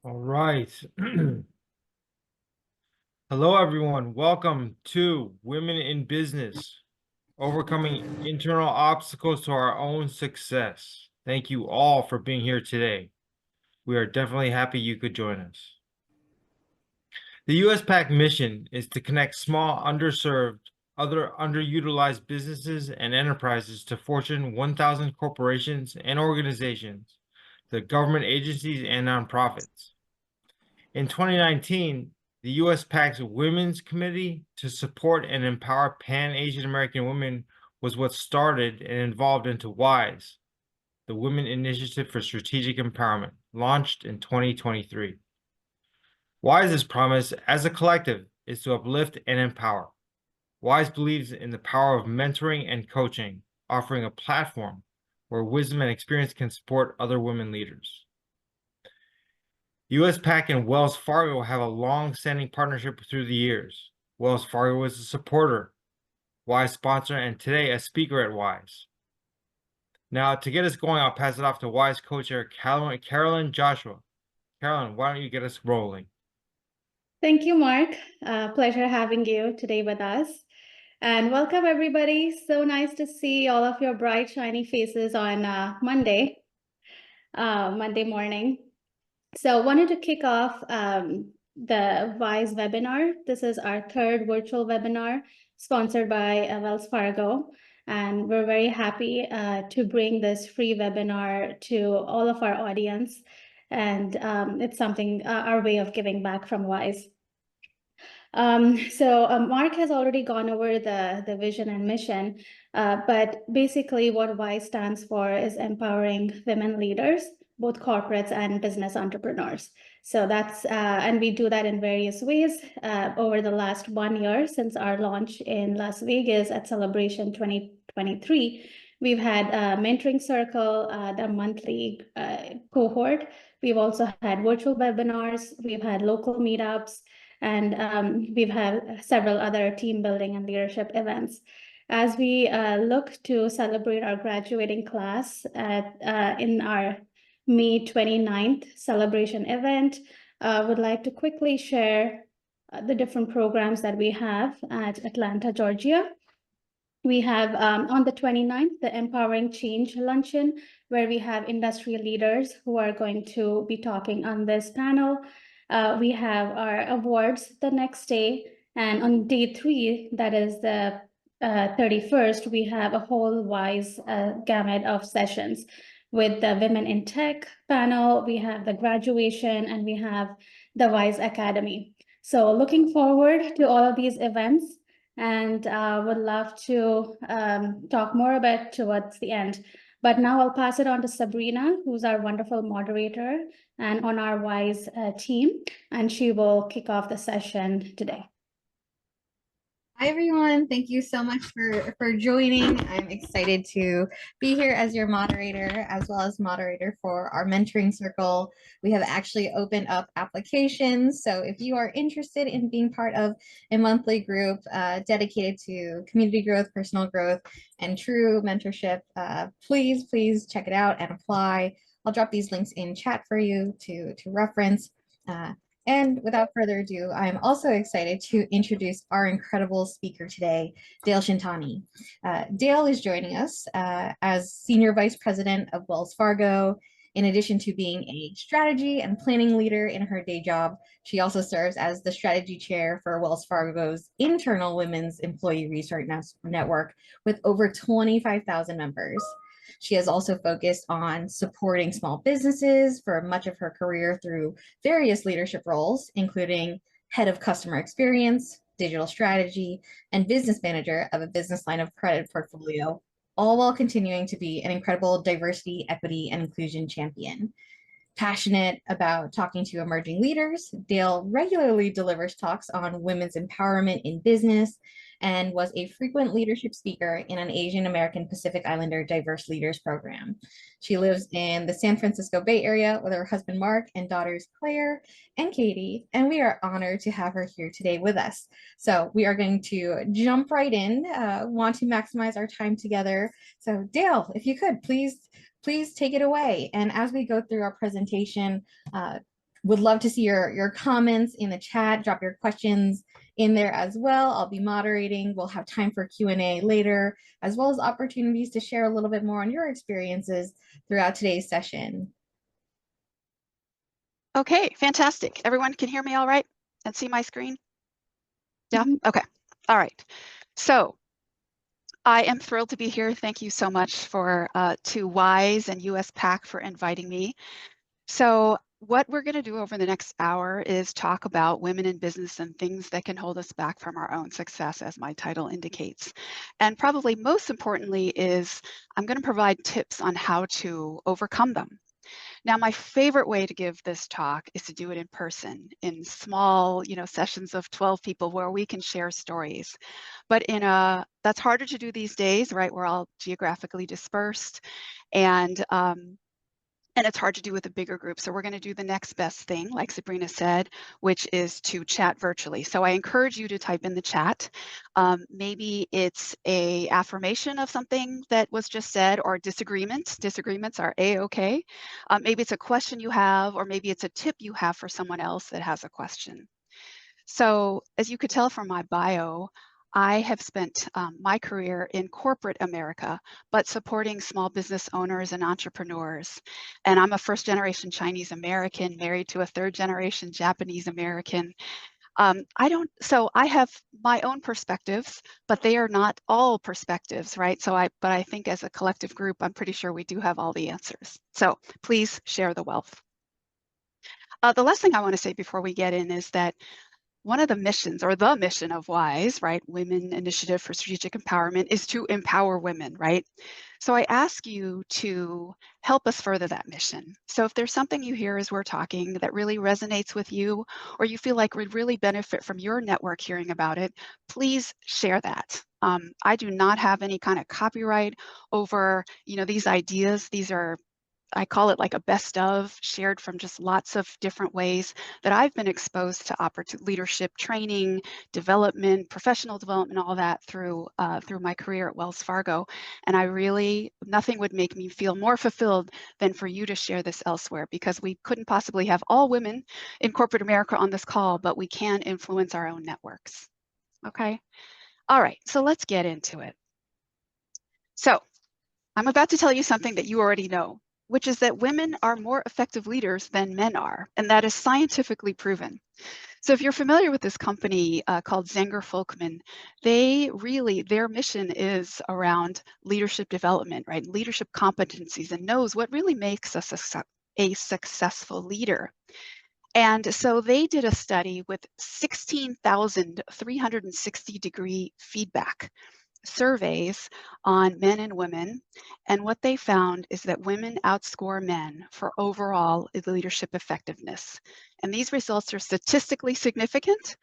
All right. Hello, everyone. Welcome to Women in Business, overcoming internal obstacles to our own success. Thank you all for being here today. We are definitely happy you could join us. The US PAC mission is to connect small, underserved, other underutilized businesses and enterprises to Fortune 1000 corporations and organizations, the government agencies and nonprofits. In 2019, the U.S. PAC's Women's Committee to support and empower Pan-Asian American women was what started and evolved into WISE, the Women Initiative for Strategic Empowerment, launched in 2023. WISE's promise as a collective is to uplift and empower. WISE believes in the power of mentoring and coaching, offering a platform where wisdom and experience can support other women leaders. US PAC and Wells Fargo have a long-standing partnership through the years. Wells Fargo is a supporter, WISE sponsor, and today a speaker at WISE. Now, to get us going, I'll pass it off to WISE co-chair Carolyn Joshua. Carolyn, why don't you get us rolling? Thank you, Mark. Pleasure having you today with us. And welcome, everybody. So nice to see all of your bright, shiny faces on Monday morning. So wanted to kick off the WISE webinar. This is our third virtual webinar sponsored by Wells Fargo. And we're very happy to bring this free webinar to all of our audience. And it's something, our way of giving back from WISE. Mark has already gone over the vision and mission, but basically what WISE stands for is empowering women leaders, both corporates and business entrepreneurs. So that's, and we do that in various ways over the last 1 year since our launch in Las Vegas at Celebration 2023. We've had a mentoring circle, the monthly cohort. We've also had virtual webinars. We've had local meetups, and we've had several other team building and leadership events. As we look to celebrate our graduating class in our May 29th celebration event, would like to quickly share the different programs that we have at Atlanta, Georgia. We have on the 29th, the Empowering Change Luncheon, where we have industry leaders who are going to be talking on this panel. We have our awards the next day. And on day 3, that is the 31st, we have a whole WISE gamut of sessions with the Women in Tech panel. We have the graduation, and we have the WISE Academy. So looking forward to all of these events, and would love to talk more about towards the end. But now I'll pass it on to Sabrina, who's our wonderful moderator and on our WISE team, and she will kick off the session today. Hi, everyone. Thank you so much for joining. I'm excited to be here as your moderator, as well as moderator for our mentoring circle. We have actually opened up applications. So if you are interested in being part of a monthly group dedicated to community growth, personal growth, and true mentorship, please check it out and apply. I'll drop these links in chat for you to reference. And without further ado, I'm also excited to introduce our incredible speaker today, Dale Shintani. Dale is joining us as Senior Vice President of Wells Fargo. In addition to being a strategy and planning leader in her day job, she also serves as the strategy chair for Wells Fargo's internal women's employee research network with over 25,000 members. She has also focused on supporting small businesses for much of her career through various leadership roles, including head of customer experience, digital strategy, and business manager of a business line of credit portfolio, all while continuing to be an incredible diversity, equity, and inclusion champion. Passionate about talking to emerging leaders, Dale regularly delivers talks on women's empowerment in business and was a frequent leadership speaker in an Asian American Pacific Islander Diverse Leaders Program. She lives in the San Francisco Bay Area with her husband Mark and daughters Claire and Katie, and we are honored to have her here today with us. So we are going to jump right in, want to maximize our time together. So Dale, if you could, please take it away. And as we go through our presentation, Would love to see your comments in the chat. Drop your questions in there as well. I'll be moderating. We'll have time for Q&A later, as well as opportunities to share a little bit more on your experiences throughout today's session. Okay, fantastic. Everyone can hear me all right and see my screen? Yeah, Mhm. okay. All right. So I am thrilled to be here. Thank you so much for to WISE and US PAC for inviting me. So what we're going to do over the next hour is talk about women in business and things that can hold us back from our own success, as my title indicates. And probably most importantly is I'm going to provide tips on how to overcome them. Now, my favorite way to give this talk is to do it in person, in small, sessions of 12 people where we can share stories. But that's harder to do these days, right? We're all geographically dispersed, and it's hard to do with a bigger group. So we're going to do the next best thing, like Sabrina said, which is to chat virtually. So I encourage you to type in the chat. Maybe it's a affirmation of something that was just said, or disagreement. Disagreements are a-okay. Maybe it's a question you have, or maybe it's a tip you have for someone else that has a question. So as you could tell from my bio, I have spent my career in corporate America, but supporting small business owners and entrepreneurs. And I'm a first generation Chinese American married to a third generation Japanese American. So I have my own perspectives, but they are not all perspectives, right? But I think as a collective group, I'm pretty sure we do have all the answers. So please share the wealth. The last thing I want to say before we get in is that one of the missions, or the mission of WISE, right, Women Initiative for Strategic Empowerment, is to empower women, right? So I ask you to help us further that mission. So if there's something you hear as we're talking that really resonates with you, or you feel like would really benefit from your network hearing about it, please share that. I do not have any kind of copyright over, these ideas. These are, I call it like a best of, shared from just lots of different ways that I've been exposed to leadership training, development, professional development, all that through my career at Wells Fargo. And nothing would make me feel more fulfilled than for you to share this elsewhere, because we couldn't possibly have all women in corporate America on this call, but we can influence our own networks. Okay. All right. So let's get into it. So I'm about to tell you something that you already know, which is that women are more effective leaders than men are, and that is scientifically proven. So if you're familiar with this company called Zenger Folkman, their mission is around leadership development, right? Leadership competencies, and knows what really makes us a successful leader. And so they did a study with 16,360-degree feedback surveys on men and women, and what they found is that women outscore men for overall leadership effectiveness. And these results are statistically significant,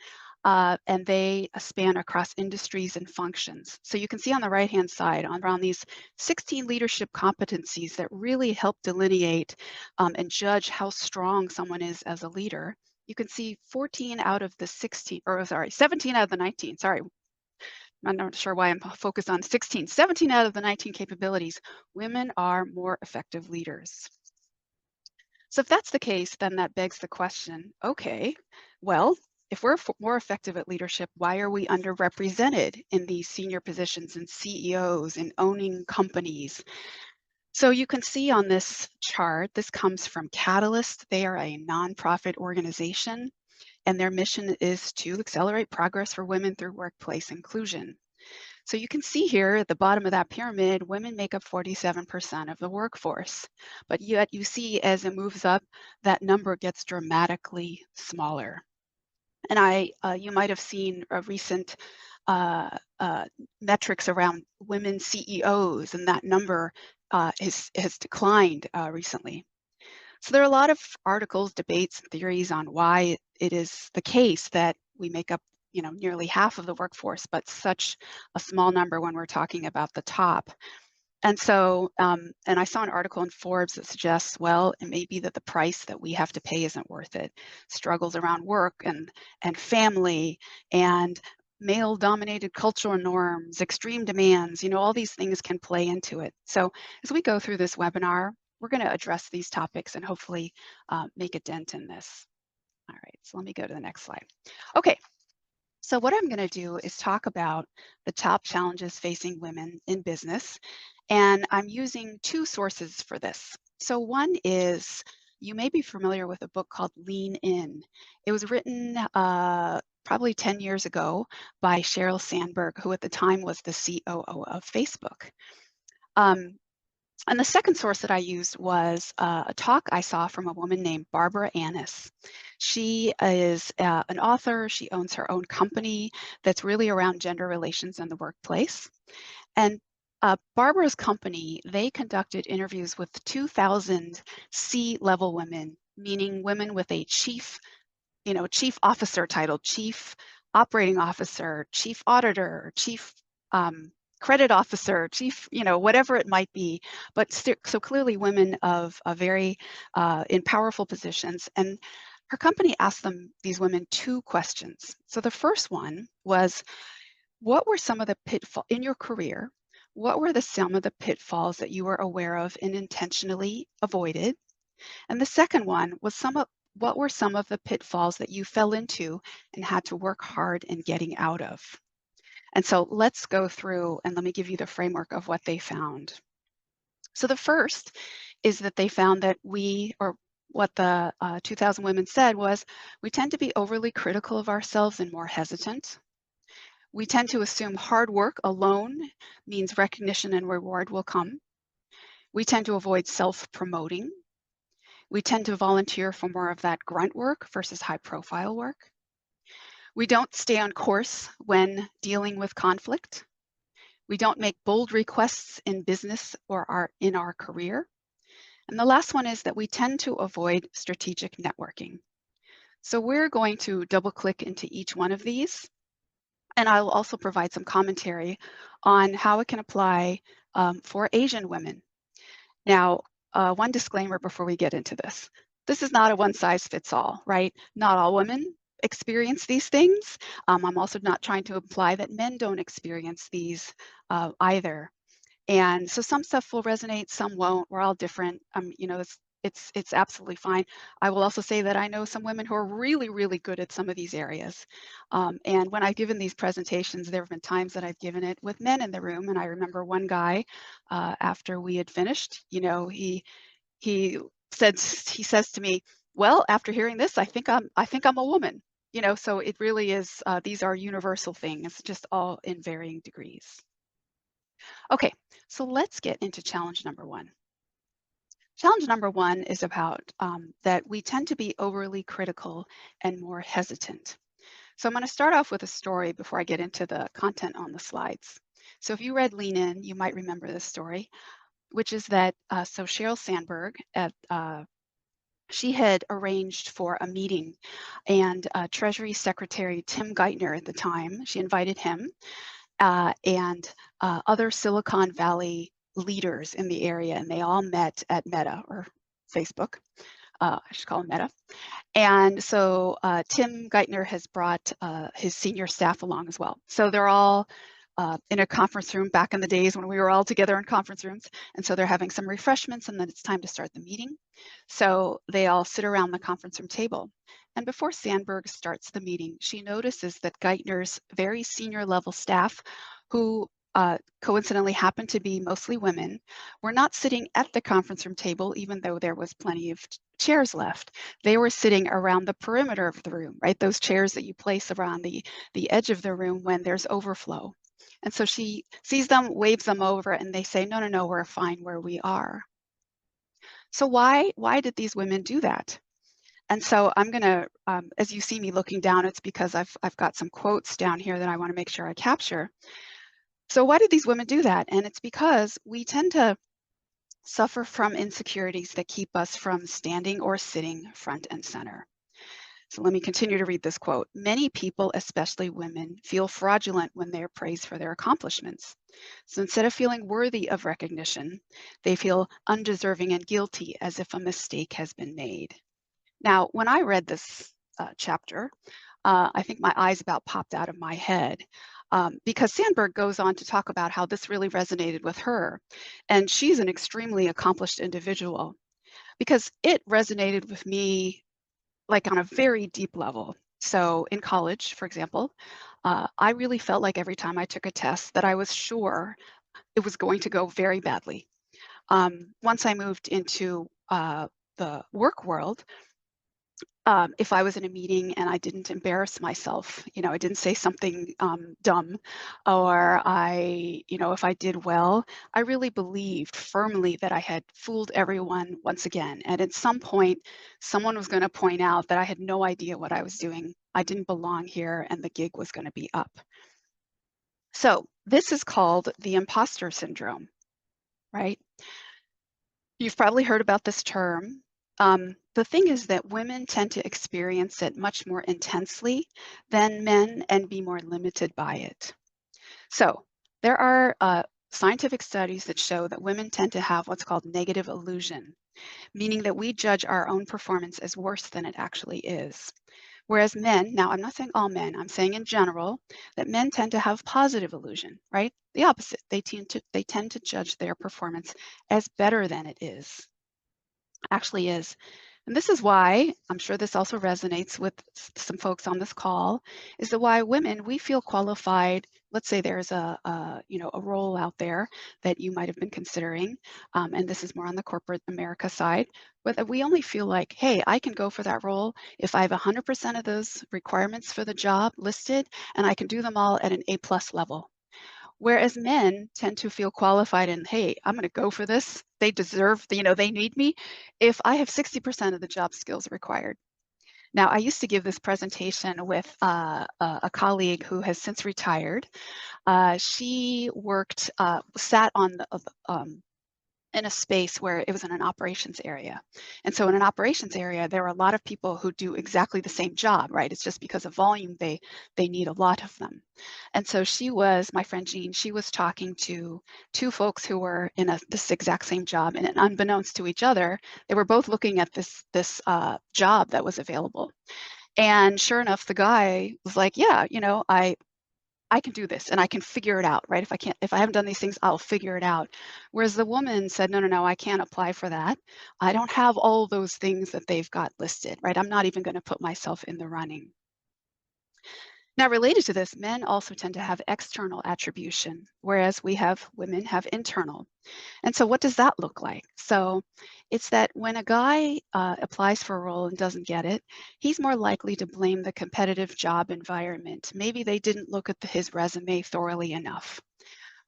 and they span across industries and functions. So you can see on the right-hand side around these 16 leadership competencies that really help delineate and judge how strong someone is as a leader. You can see 17 out of the 19, I'm not sure why I'm focused on 16. 17 out of the 19 capabilities, women are more effective leaders. So if that's the case, then that begs the question, okay, well, if we're more effective at leadership, why are we underrepresented in these senior positions and CEOs and owning companies? So you can see on this chart, this comes from Catalyst. They are a nonprofit organization, and their mission is to accelerate progress for women through workplace inclusion. So you can see here at the bottom of that pyramid, women make up 47% of the workforce. But yet you see as it moves up, that number gets dramatically smaller. And you might have seen a recent metrics around women CEOs, and that number has declined recently. So there are a lot of articles, debates, and theories on why it is the case that we make up, nearly half of the workforce, but such a small number when we're talking about the top. And so, and I saw an article in Forbes that suggests, well, it may be that the price that we have to pay isn't worth it. Struggles around work and family and male-dominated cultural norms, extreme demands, all these things can play into it. So as we go through this webinar, we're going to address these topics and hopefully make a dent in this. All right, so let me go to the next slide. Okay, so what I'm going to do is talk about the top challenges facing women in business, and I'm using two sources for this. So one is, you may be familiar with a book called Lean In. It was written probably 10 years ago by Sheryl Sandberg, who at the time was the COO of Facebook. And the second source that I used was a talk I saw from a woman named Barbara Annis. She is an author. She owns her own company that's really around gender relations in the workplace. And Barbara's company, they conducted interviews with 2,000 C-level women, meaning women with a chief officer title, chief operating officer, chief auditor, chief credit officer, chief, whatever it might be, but so clearly women of a very in powerful positions. And her company asked these women two questions. So the first one was, what were some of the pitfalls in your career? What were some of the pitfalls that you were aware of and intentionally avoided? And the second one was what were some of the pitfalls that you fell into and had to work hard in getting out of? And so let's go through and let me give you the framework of what they found. So the first is that they found that what the 2,000 women said was, we tend to be overly critical of ourselves and more hesitant. We tend to assume hard work alone means recognition and reward will come. We tend to avoid self-promoting. We tend to volunteer for more of that grunt work versus high-profile work. We don't stay on course when dealing with conflict. We don't make bold requests in business or in our career. And the last one is that we tend to avoid strategic networking. So we're going to double click into each one of these. And I will also provide some commentary on how it can apply for Asian women. Now, one disclaimer before we get into this. This is not a one size fits all, right? Not all women experience these things. I'm also not trying to imply that men don't experience these either. And so some stuff will resonate, some won't. We're all different. It's absolutely fine. I will also say that I know some women who are really, really good at some of these areas. And when I've given these presentations, there have been times that I've given it with men in the room. And I remember one guy, after we had finished, he says to me, well, after hearing this, I think I'm a woman. So it really is, these are universal things, just all in varying degrees. Okay, so let's get into challenge number one. Challenge number one is about that we tend to be overly critical and more hesitant. So I'm going to start off with a story before I get into the content on the slides. So if you read Lean In, you might remember this story, which is that, so Sheryl Sandberg, she had arranged for a meeting, and Treasury Secretary Tim Geithner at the time, she invited him and other Silicon Valley leaders in the area, and they all met at Meta, or Facebook. I should call it Meta. And so Tim Geithner has brought his senior staff along as well. So they're all in a conference room back in the days when we were all together in conference rooms. And so they're having some refreshments, and then it's time to start the meeting. So they all sit around the conference room table. And before Sandberg starts the meeting, she notices that Geithner's very senior level staff, who coincidentally happened to be mostly women, were not sitting at the conference room table, even though there was plenty of chairs left. They were sitting around the perimeter of the room, right? Those chairs that you place around the edge of the room when there's overflow. And so she sees them, waves them over, and they say, no, no, no, we're fine where we are. So why did these women do that? And so I'm going to, as you see me looking down, it's because I've got some quotes down here that I want to make sure I capture. So why did these women do that? And it's because we tend to suffer from insecurities that keep us from standing or sitting front and center. So let me continue to read this quote. Many people, especially women, feel fraudulent when they are praised for their accomplishments. So instead of feeling worthy of recognition, they feel undeserving and guilty, as if a mistake has been made. Now, when I read this chapter, I think my eyes about popped out of my head. Because Sandberg goes on to talk about how this really resonated with her. And she's an extremely accomplished individual, because it resonated with me like on a very deep level. So in college, for example, I really felt like every time I took a test that I was sure it was going to go very badly. Once I moved into the work world, if I was in a meeting and I didn't embarrass myself, I didn't say something dumb, or if I did well, I really believed firmly that I had fooled everyone once again. And at some point, someone was going to point out that I had no idea what I was doing. I didn't belong here, and the gig was going to be up. So this is called the imposter syndrome, right? You've probably heard about this term. The thing is that women tend to experience it much more intensely than men and be more limited by it. So there are scientific studies that show that women tend to have what's called negative illusion, meaning that we judge our own performance as worse than it actually is. Whereas men, now I'm not saying all men, I'm saying in general, that men tend to have positive illusion, right? The opposite. They tend to judge their performance as better than it actually is. And this is why, I'm sure this also resonates with some folks on this call, is that why women, we feel qualified. Let's say there's a role out there that you might have been considering, and this is more on the corporate America side, but we only feel like, hey, I can go for that role if I have 100% of those requirements for the job listed, and I can do them all at an A+ level. Whereas men tend to feel qualified and, hey, I'm going to go for this. They deserve, they need me if I have 60% of the job skills required. Now, I used to give this presentation with a colleague who has since retired. She sat on in a space where it was in an operations area. And so in an operations area, there are a lot of people who do exactly the same job, right? It's just because of volume, they need a lot of them. And so my friend Jean, she was talking to two folks who were in this exact same job, and unbeknownst to each other, they were both looking at this job that was available. And sure enough, the guy was like, yeah, I can do this and I can figure it out, right? If I haven't done these things, I'll figure it out. Whereas the woman said, no, I can't apply for that. I don't have all those things that they've got listed, right? I'm not even going to put myself in the running. Now, related to this, men also tend to have external attribution, whereas women have internal. And so what does that look like? So it's that when a guy applies for a role and doesn't get it, he's more likely to blame the competitive job environment. Maybe they didn't look at his resume thoroughly enough.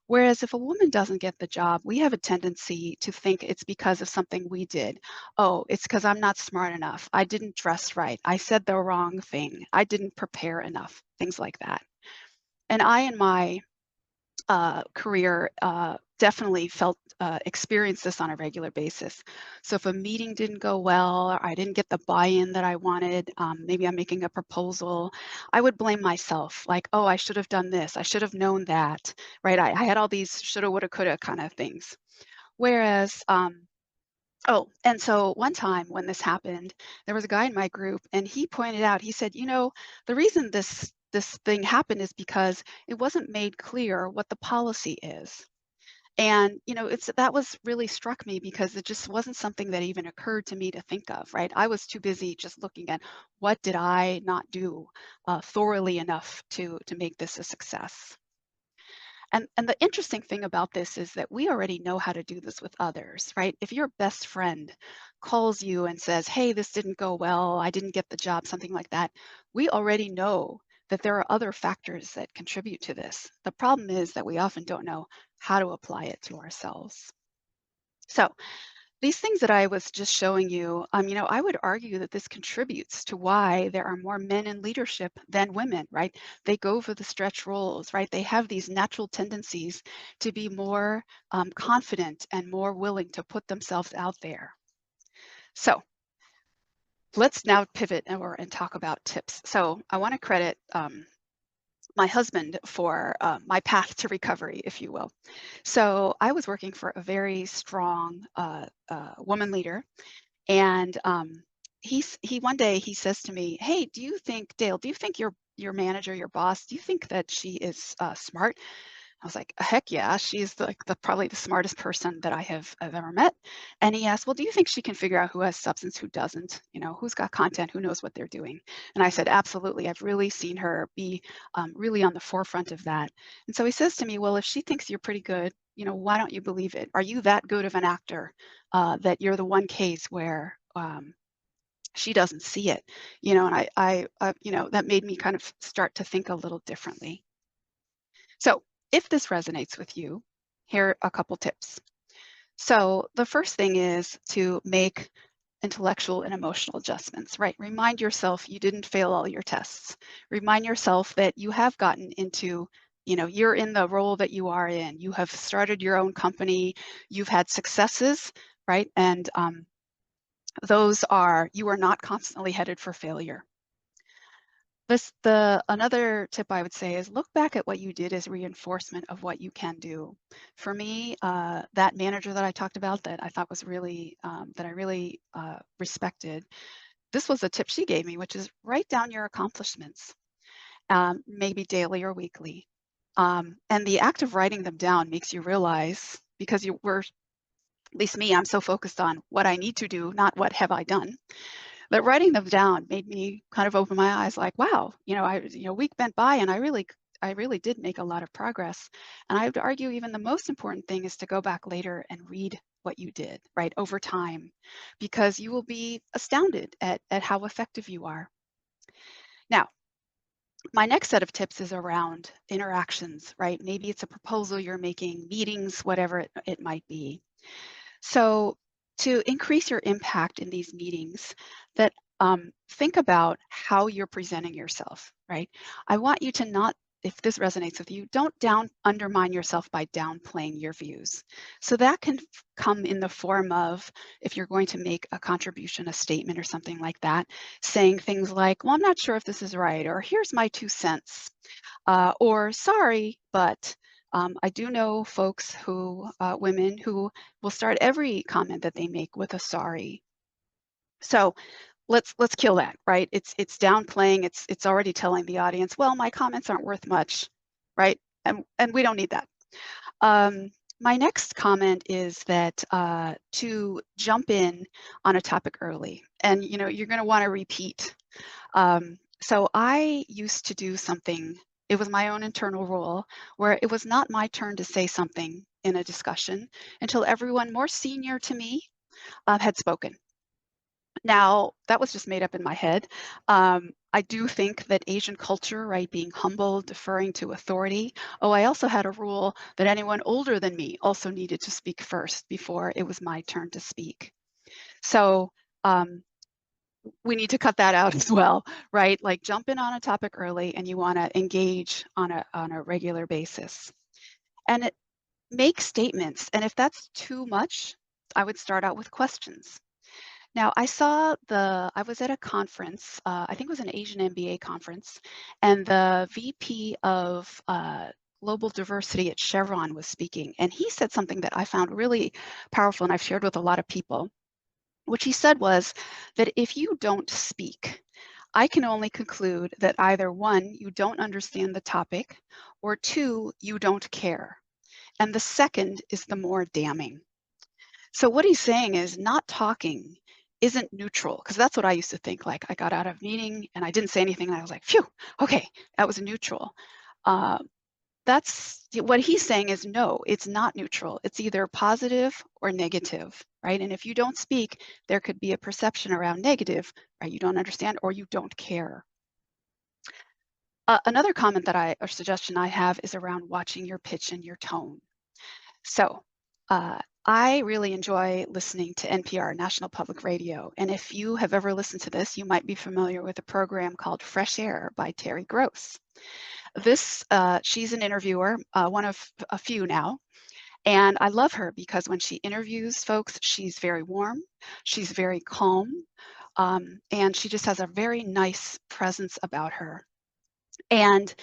Whereas if a woman doesn't get the job, we have a tendency to think it's because of something we did. Oh, it's because I'm not smart enough. I didn't dress right. I said the wrong thing. I didn't prepare enough, things like that. And I, in my career, definitely experienced this on a regular basis. So if a meeting didn't go well, or I didn't get the buy-in that I wanted, maybe I'm making a proposal, I would blame myself, like, oh, I should have done this, I should have known that, right? I had all these shoulda, woulda, coulda kind of things. Whereas, oh, and so one time when this happened, there was a guy in my group, and he pointed out, he said, the reason this thing happened is because it wasn't made clear what the policy is. And that was really struck me, because it just wasn't something that even occurred to me to think of, right? I was too busy just looking at what did I not do thoroughly enough to make this a success. And the interesting thing about this is that we already know how to do this with others, right? If your best friend calls you and says, hey, this didn't go well, I didn't get the job, something like that, we already know that there are other factors that contribute to this. The problem is that we often don't know how to apply it to ourselves. So these things that I was just showing you, I would argue that this contributes to why there are more men in leadership than women, right? They go for the stretch roles, right? They have these natural tendencies to be more confident and more willing to put themselves out there. So let's now pivot and talk about tips. So I want to credit my husband for my path to recovery, if you will. So I was working for a very strong woman leader, and he one day he says to me, "Hey, do you think, Dale, do you think your manager, your boss, do you think that she is smart?" I was like, "Heck yeah, she's like probably the smartest person that I've ever met." And he asked, "Well, do you think she can figure out who has substance, who doesn't? You know, who's got content, who knows what they're doing?" And I said, "Absolutely. I've really seen her be really on the forefront of that." And so he says to me, "Well, if she thinks you're pretty good, you know, why don't you believe it? Are you that good of an actor that you're the one case where she doesn't see it?" You know, and you know, that made me kind of start to think a little differently. So if this resonates with you, here are a couple tips. So the first thing is to make intellectual and emotional adjustments, right? Remind yourself you didn't fail all your tests. Remind yourself that you have gotten into, you know, you're in the role that you are in. You have started your own company. You've had successes, right? And you are not constantly headed for failure. Another tip I would say is look back at what you did as reinforcement of what you can do. For me, that manager that I talked about that I thought was really, that I really respected, this was a tip she gave me, which is write down your accomplishments, maybe daily or weekly. And the act of writing them down makes you realize, because at least me, I'm so focused on what I need to do, not what have I done. But writing them down made me kind of open my eyes, like, wow, you know, a week went by and I really did make a lot of progress. And I would argue even the most important thing is to go back later and read what you did, right, over time, because you will be astounded at how effective you are. Now, my next set of tips is around interactions, right? Maybe it's a proposal you're making, meetings, whatever it might be. So to increase your impact in these meetings, that think about how you're presenting yourself, right? I want you to not, if this resonates with you, don't undermine yourself by downplaying your views. So that can come in the form of, if you're going to make a contribution, a statement or something like that, saying things like, well, I'm not sure if this is right, or here's my 2 cents, or sorry, but I do know folks women who will start every comment that they make with a sorry. So let's kill that, right? It's downplaying. It's already telling the audience, well, my comments aren't worth much, right? And we don't need that. My next comment is that to jump in on a topic early, and you know, you're going to want to repeat. So I used to do something, it was my own internal rule, where it was not my turn to say something in a discussion until everyone more senior to me had spoken. Now, that was just made up in my head. I do think that Asian culture, right, being humble, deferring to authority. Oh, I also had a rule that anyone older than me also needed to speak first before it was my turn to speak. So we need to cut that out as well, right? Like jump in on a topic early and you want to engage on a regular basis. And make statements. And if that's too much, I would start out with questions. Now, I was at a conference, I think it was an Asian MBA conference, and the VP of global diversity at Chevron was speaking. And he said something that I found really powerful and I've shared with a lot of people. What he said was that if you don't speak, I can only conclude that either 1, you don't understand the topic, or 2, you don't care. And the second is the more damning. So what he's saying is not talking isn't neutral, because that's what I used to think. Like I got out of a meeting and I didn't say anything and I was like, phew, okay, that was neutral. That's what he's saying is no, it's not neutral. It's either positive or negative, right? And if you don't speak, there could be a perception around negative, right? You don't understand or you don't care. Another comment or suggestion I have is around watching your pitch and your tone. So I really enjoy listening to NPR, National Public Radio. And if you have ever listened to this, you might be familiar with a program called Fresh Air by Terry Gross. She's an interviewer, one of a few now. And I love her because when she interviews folks, she's very warm, she's very calm, and she just has a very nice presence about her. And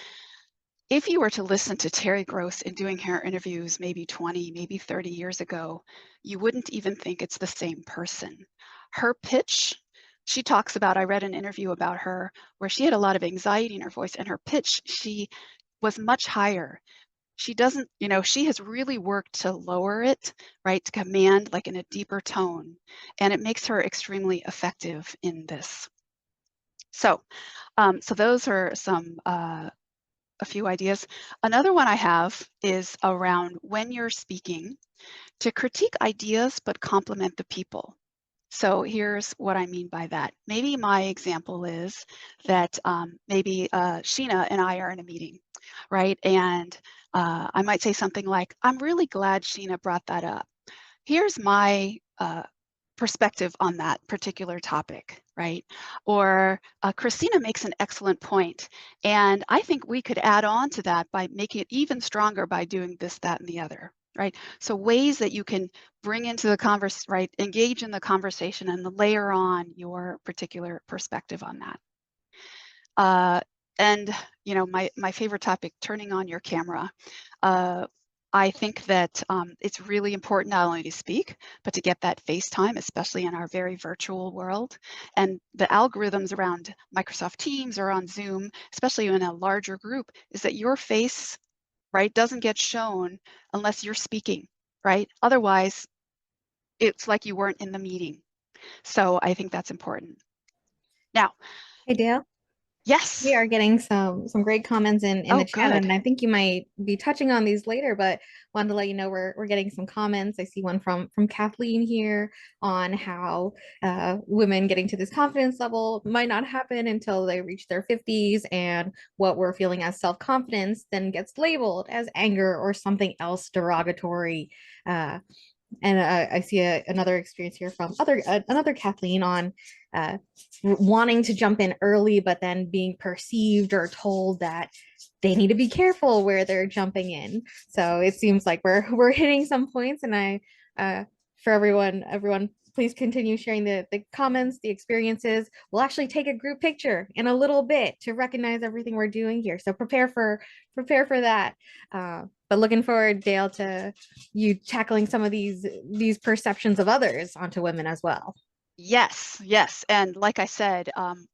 if you were to listen to Terry Gross in doing her interviews maybe 20, maybe 30 years ago, you wouldn't even think it's the same person. Her pitch she talks about, I read an interview about her where she had a lot of anxiety in her voice, and her pitch, she was much higher. She doesn't, she has really worked to lower it, right, to command like in a deeper tone, and it makes her extremely effective in this. So, so those are some a few ideas. Another one I have is around when you're speaking, to critique ideas but compliment the people. So here's what I mean by that. Maybe my example is that maybe Sheena and I are in a meeting, right? And I might say something like, I'm really glad Sheena brought that up. Here's my perspective on that particular topic, right? Or Christina makes an excellent point, and I think we could add on to that by making it even stronger by doing this, that, and the other, right? So ways that you can bring into the converse, right? Engage in the conversation and layer on your particular perspective on that. And my favorite topic, turning on your camera. I think that it's really important not only to speak, but to get that face time, especially in our very virtual world. And the algorithms around Microsoft Teams or on Zoom, especially in a larger group, is that your face, right, doesn't get shown unless you're speaking, right? Otherwise, it's like you weren't in the meeting. So I think that's important. Now, Hey, Dale. yes. We are getting some great comments in Oh, the chat, good. and I think you might be touching on these later, but wanted to let you know we're getting some comments. I see one from Kathleen here on how women getting to this confidence level might not happen until they reach their 50s, and what we're feeling as self-confidence then gets labeled as anger or something else derogatory. And I see another experience here from another Kathleen on wanting to jump in early, but then being perceived or told that they need to be careful where they're jumping in. So it seems like we're hitting some points, and I for everyone, please continue sharing the comments, the experiences. We'll actually take a group picture in a little bit to recognize everything we're doing here. So prepare for that. But looking forward, Dale, to you tackling some of these perceptions of others onto women as well. Yes, yes. And like I said,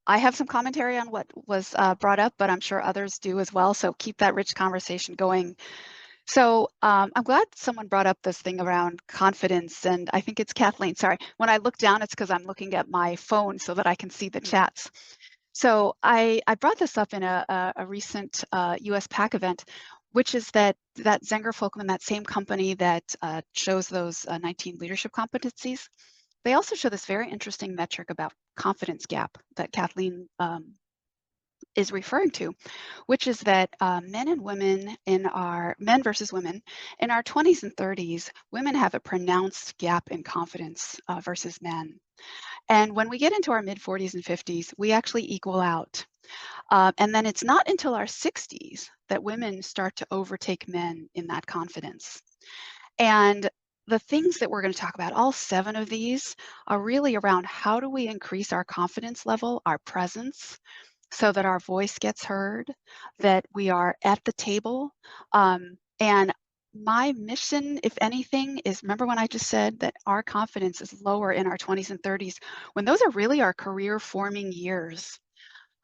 I have some commentary on what was brought up, but I'm sure others do as well. So keep that rich conversation going. So I'm glad someone brought up this thing around confidence, and I think it's Kathleen. Sorry, when I look down, it's because I'm looking at my phone so that I can see the chats. So I brought this up in a recent US PAC event, which is that Zenger Folkman, that same company that shows those 19 leadership competencies, they also show this very interesting metric about confidence gap that Kathleen is referring to, which is that men versus women in our 20s and 30s, women have a pronounced gap in confidence versus men. And when we get into our mid 40s and 50s, we actually equal out. And then it's not until our 60s that women start to overtake men in that confidence. And the things that we're going to talk about, all 7 of these, are really around how do we increase our confidence level, our presence, so that our voice gets heard, that we are at the table. And my mission, if anything, is, remember when I just said that our confidence is lower in our 20s and 30s, when those are really our career forming years,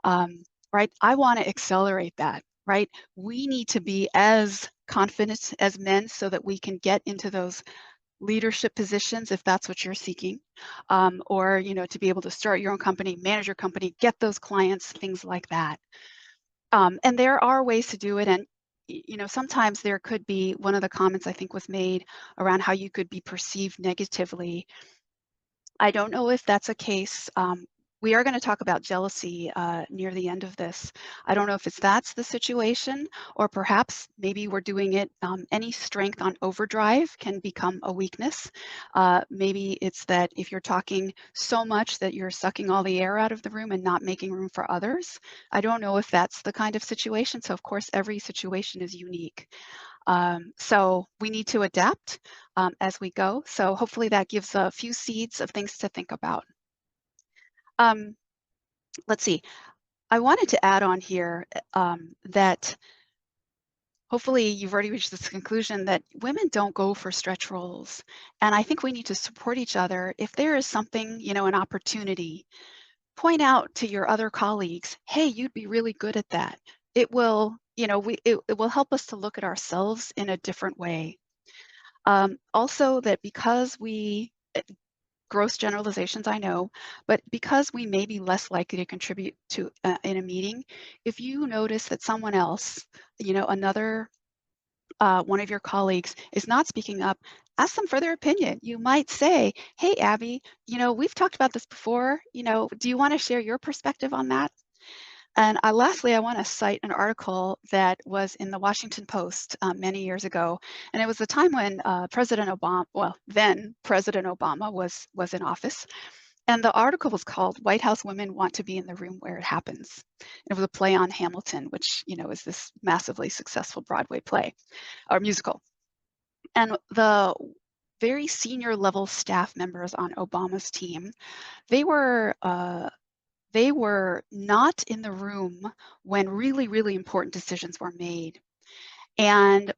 right? I want to accelerate that, right? We need to be as confident as men so that we can get into those leadership positions if that's what you're seeking, or to be able to start your own company, manage your company, get those clients, things like that. And there are ways to do it, and sometimes there could be, one of the comments I think was made around how you could be perceived negatively. I don't know if that's a case. We are going to talk about jealousy near the end of this. I don't know if that's the situation, or perhaps maybe we're doing it, any strength on overdrive can become a weakness. Maybe it's that if you're talking so much that you're sucking all the air out of the room and not making room for others. I don't know if that's the kind of situation. So of course, every situation is unique. So we need to adapt as we go. So hopefully that gives a few seeds of things to think about. Let's see. I wanted to add on here that hopefully you've already reached this conclusion that women don't go for stretch roles. And I think we need to support each other. If there is something, an opportunity, point out to your other colleagues, hey, you'd be really good at that. It will, it will help us to look at ourselves in a different way. Also, that because gross generalizations, I know, but because we may be less likely to contribute to in a meeting, if you notice that someone else, another one of your colleagues is not speaking up, ask them for their opinion. You might say, hey, Abby, we've talked about this before. Do you want to share your perspective on that? And lastly, I want to cite an article that was in the Washington Post many years ago. And it was the time when President Obama, then President Obama was in office. And the article was called White House Women Want to Be in the Room Where It Happens. It was a play on Hamilton, which, is this massively successful Broadway play or musical. And the very senior level staff members on Obama's team, they were not in the room when really, really important decisions were made. And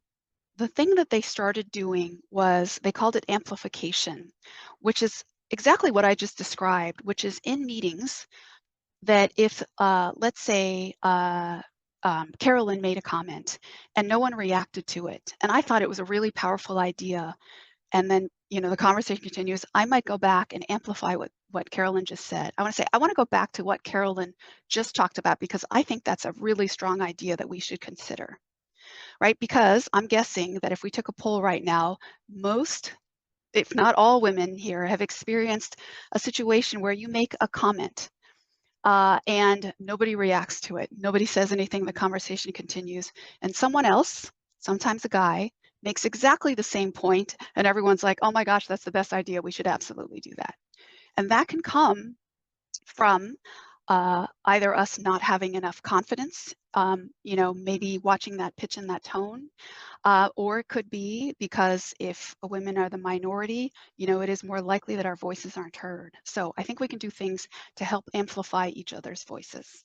the thing that they started doing was they called it amplification, which is exactly what I just described, which is in meetings that if, let's say, Carolyn made a comment and no one reacted to it, and I thought it was a really powerful idea, and then the conversation continues, I might go back and amplify what Carolyn just said. I want to say, I want to go back to what Carolyn just talked about because I think that's a really strong idea that we should consider, right? Because I'm guessing that if we took a poll right now, most, if not all women here have experienced a situation where you make a comment and nobody reacts to it. Nobody says anything, the conversation continues, and someone else, sometimes a guy, makes exactly the same point, and everyone's like, oh my gosh, that's the best idea, we should absolutely do that. And that can come from either us not having enough confidence, maybe watching that pitch and that tone, or it could be because if women are the minority, it is more likely that our voices aren't heard. So I think we can do things to help amplify each other's voices.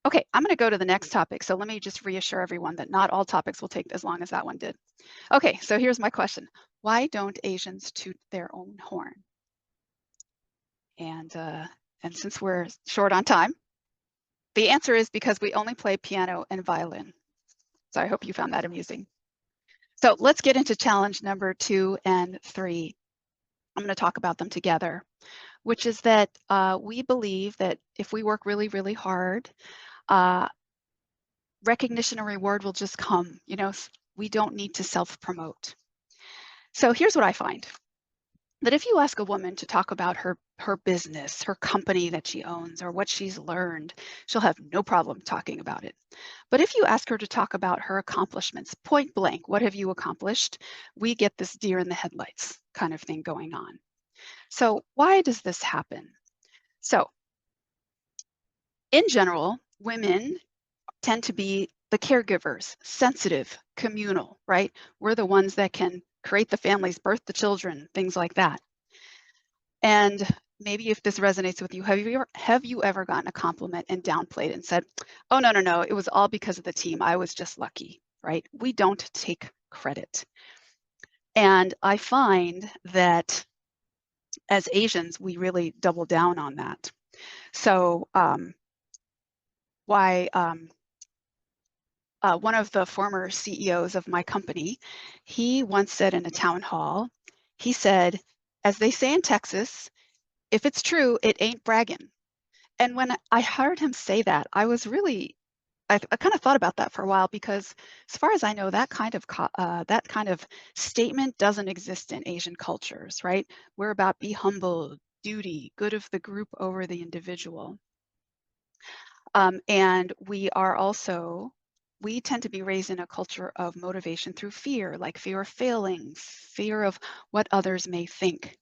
Okay, I'm going to go to the next topic. So let me just reassure everyone that not all topics will take as long as that one did. Okay, so here's my question. Why don't Asians toot their own horn? And since we're short on time, the answer is because we only play piano and violin. So I hope you found that amusing. So let's get into challenge number 2 and 3. I'm going to talk about them together, which is that we believe that if we work really, really hard, recognition and reward will just come. We don't need to self-promote. So here's what I find. That if you ask a woman to talk about her business, her company that she owns, or what she's learned, she'll have no problem talking about it. But if you ask her to talk about her accomplishments, point blank, what have you accomplished? We get this deer in the headlights kind of thing going on. So why does this happen? So in general, women tend to be the caregivers, sensitive, communal, right? We're the ones that can create the families, birth the children, things like that. And maybe if this resonates with you, have you ever gotten a compliment and downplayed and said, oh, no, it was all because of the team. I was just lucky, right? We don't take credit. And I find that as Asians, we really double down on that. So one of the former CEOs of my company, he once said in a town hall, he said, as they say in Texas, if it's true, it ain't bragging. And when I heard him say that, I was really, I kind of thought about that for a while because as far as I know, that kind of statement doesn't exist in Asian cultures, right? We're about be humble, duty, good of the group over the individual. And we tend to be raised in a culture of motivation through fear, like fear of failing, fear of what others may think.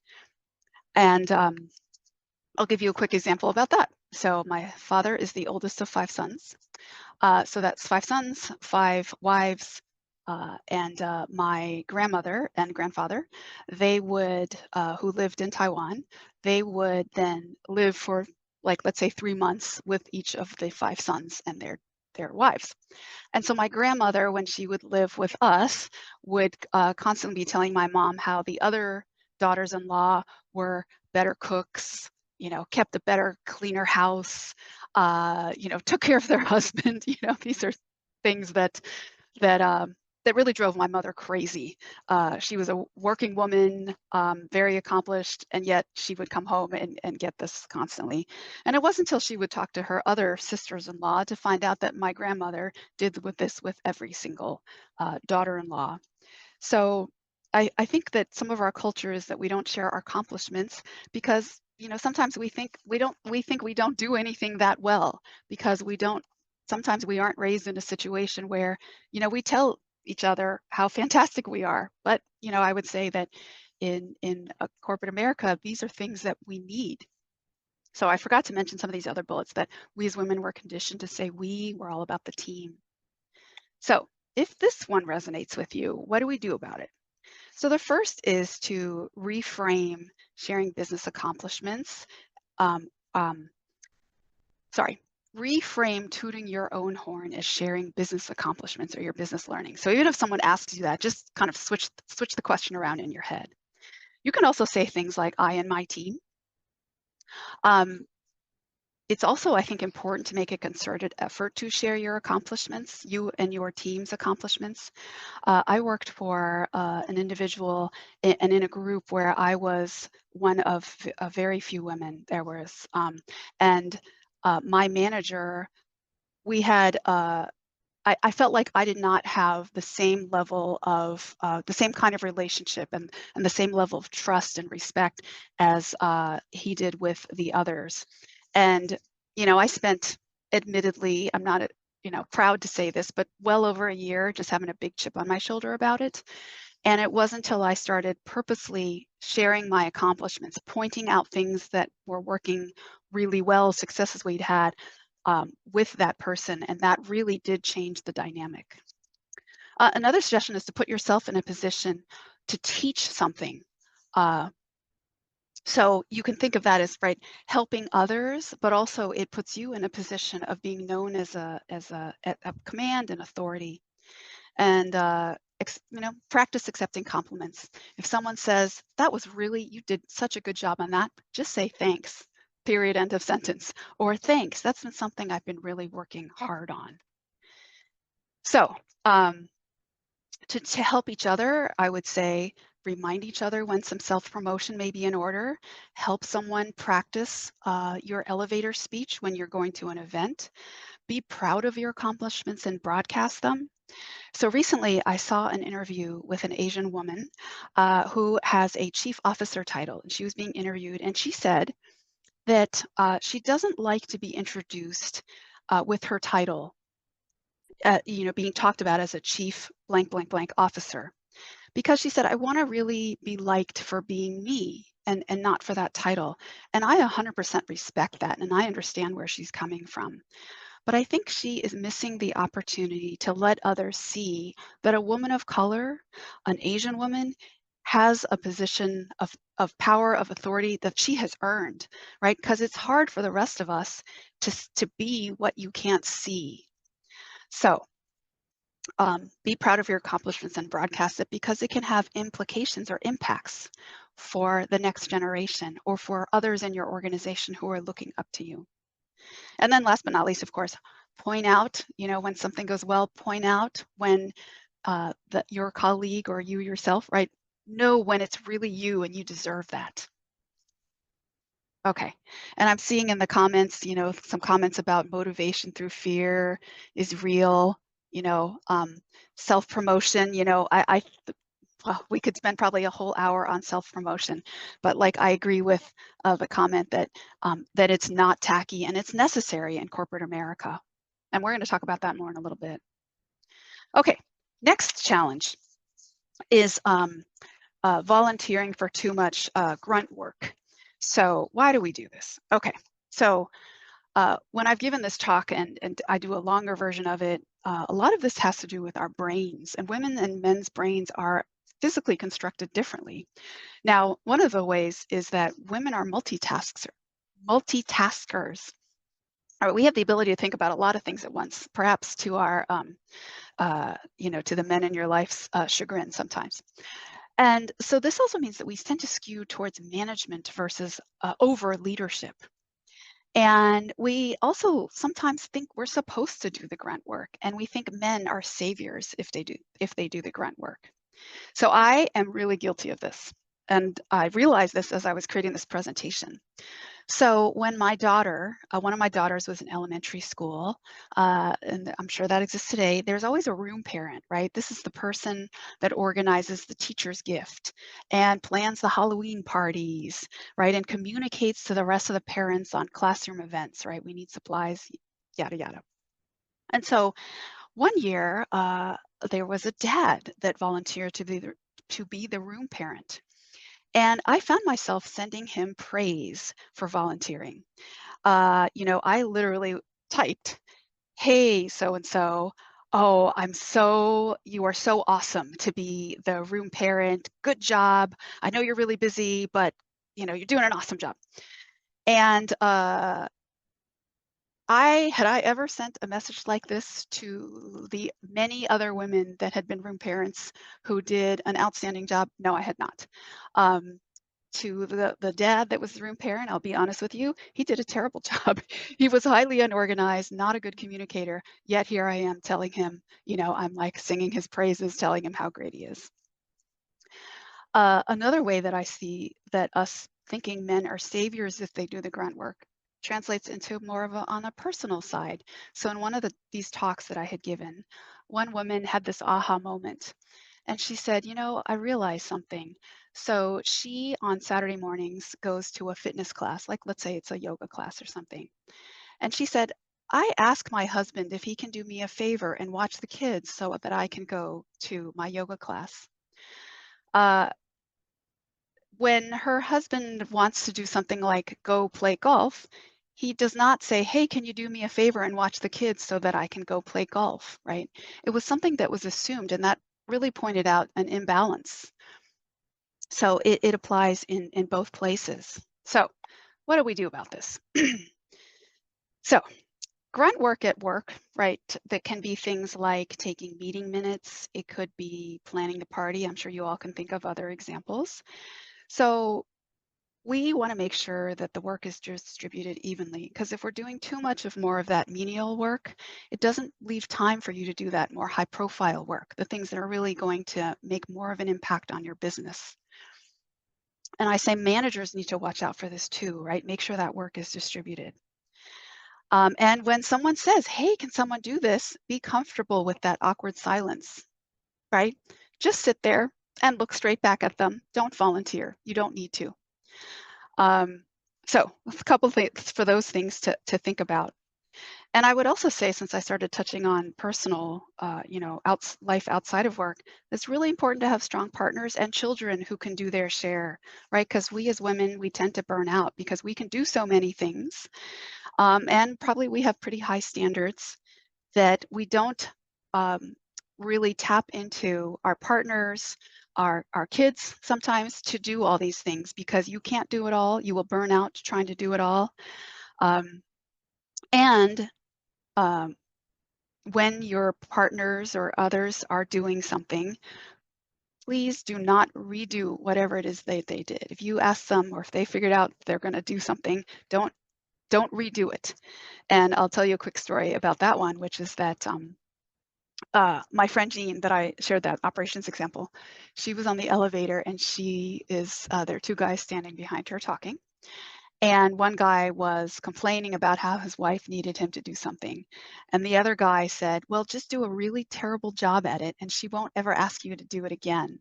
And I'll give you a quick example about that. So my father is the oldest of 5 sons. So that's 5 sons, 5 wives, and my grandmother and grandfather, they would, who lived in Taiwan, they would then live for, like, let's say 3 months with each of the 5 sons and their wives. And so my grandmother, when she would live with us, would constantly be telling my mom how the other daughters-in-law were better cooks, you know, kept a better, cleaner house, you know, took care of their husband. You know, these are things that that really drove my mother crazy. She was a working woman, very accomplished, and yet she would come home and get this constantly. And it wasn't until she would talk to her other sisters-in-law to find out that my grandmother did with this with every single daughter-in-law. So I think that some of our culture is that we don't share our accomplishments because, you know, sometimes we think we don't do anything that well because sometimes we aren't raised in a situation where, you know, we tell each other how fantastic we are. But, you know, I would say that in corporate America, these are things that we need. So I forgot to mention some of these other bullets that we as women were conditioned to say we're all about the team. So if this one resonates with you, what do we do about it? So the first is to reframe sharing business accomplishments. Reframe tooting your own horn as sharing business accomplishments or your business learning. So even if someone asks you that, just kind of switch the question around in your head. You can also say things like I and my team. It's also, I think, important to make a concerted effort to share your accomplishments, you and your team's accomplishments. I worked for an individual and in a group where I was one of very few women. There was, and my manager, we had, I felt like I did not have the same level of, the same kind of relationship and the same level of trust and respect as he did with the others. And, you know, I spent, admittedly, I'm not, you know, proud to say this, but well over a year just having a big chip on my shoulder about it. And it wasn't until I started purposely sharing my accomplishments, pointing out things that were working really well, successes we'd had with that person, and that really did change the dynamic. Another suggestion is to put yourself in a position to teach something. So you can think of that as, right, helping others, but also it puts you in a position of being known as a command and authority. And you know, practice accepting compliments. If someone says, that was really, you did such a good job on that, just say thanks, period, end of sentence. Or thanks, that's been something I've been really working hard on. So to help each other, I would say, remind each other when some self-promotion may be in order. Help someone practice your elevator speech when you're going to an event. Be proud of your accomplishments and broadcast them. So recently I saw an interview with an Asian woman who has a chief officer title, and she was being interviewed, and she said that she doesn't like to be introduced with her title, you know, being talked about as a chief blank, blank, blank officer, because she said, I want to really be liked for being me and not for that title. And I 100% respect that, and I understand where she's coming from. But I think she is missing the opportunity to let others see that a woman of color, an Asian woman, has a position of power, of authority that she has earned, right? Because it's hard for the rest of us to be what you can't see. So be proud of your accomplishments and broadcast it, because it can have implications or impacts for the next generation or for others in your organization who are looking up to you. And then last but not least, of course, point out, you know, when something goes well, point out when your colleague or you yourself, right, know when it's really you and you deserve that. Okay, and I'm seeing in the comments, you know, some comments about motivation through fear is real, you know, self-promotion, you know, well, we could spend probably a whole hour on self-promotion, but like I agree with the comment that that it's not tacky and it's necessary in corporate America. And we're going to talk about that more in a little bit. Okay, next challenge is volunteering for too much grunt work. So why do we do this? Okay, so when I've given this talk and I do a longer version of it, a lot of this has to do with our brains, and women and men's brains are physically constructed differently. Now, one of the ways is that women are multitaskers. We have the ability to think about a lot of things at once, perhaps to our, you know, to the men in your life's chagrin sometimes. And so this also means that we tend to skew towards management versus over leadership. And we also sometimes think we're supposed to do the grunt work, and we think men are saviors if they do the grunt work. So I am really guilty of this. And I realized this as I was creating this presentation. So when my daughter, one of my daughters was in elementary school, and I'm sure that exists today, there's always a room parent, right? This is the person that organizes the teacher's gift and plans the Halloween parties, right? And communicates to the rest of the parents on classroom events, right? We need supplies, yada, yada. And so one year, there was a dad that volunteered to be the room parent. And I found myself sending him praise for volunteering. I literally typed, "Hey, so and so, oh, you are so awesome to be the room parent. Good job. I know you're really busy, but you're doing an awesome job." And had I ever sent a message like this to the many other women that had been room parents who did an outstanding job? No, I had not. To the dad that was the room parent, I'll be honest with you, he did a terrible job. He was highly unorganized, not a good communicator, yet here I am telling him, I'm like singing his praises, telling him how great he is. Another way that I see that us thinking men are saviors if they do the grunt work translates into more of on a personal side. So in one of these talks that I had given, one woman had this aha moment. And she said, I realized something. So she on Saturday mornings goes to a fitness class, like let's say it's a yoga class or something. And she said, I ask my husband if he can do me a favor and watch the kids so that I can go to my yoga class. When her husband wants to do something like go play golf, he does not say, hey, can you do me a favor and watch the kids so that I can go play golf, right? It was something that was assumed, and that really pointed out an imbalance. So it applies in both places. So what do we do about this? So grunt work at work, right? That can be things like taking meeting minutes. It could be planning the party. I'm sure you all can think of other examples. So we want to make sure that the work is distributed evenly, because if we're doing too much of more of that menial work, it doesn't leave time for you to do that more high profile work, the things that are really going to make more of an impact on your business. And I say managers need to watch out for this too, right? Make sure that work is distributed. And when someone says, hey, can someone do this? Be comfortable with that awkward silence, right? Just sit there and look straight back at them. Don't volunteer. You don't need to. So a couple things for those things to think about. And I would also say, since I started touching on personal, life outside of work, it's really important to have strong partners and children who can do their share, right? Because we as women, we tend to burn out because we can do so many things. And probably we have pretty high standards that we don't really tap into our partners, our kids sometimes to do all these things, because you can't do it all. You will burn out trying to do it all. When your partners or others are doing something, please do not redo whatever it is they did. If you ask them, or if they figured out they're going to do something, don't redo it. And I'll tell you a quick story about that one, which is that my friend Jean, that I shared that operations example, she was on the elevator, and there are two guys standing behind her talking. And one guy was complaining about how his wife needed him to do something. And the other guy said, well, just do a really terrible job at it, and she won't ever ask you to do it again.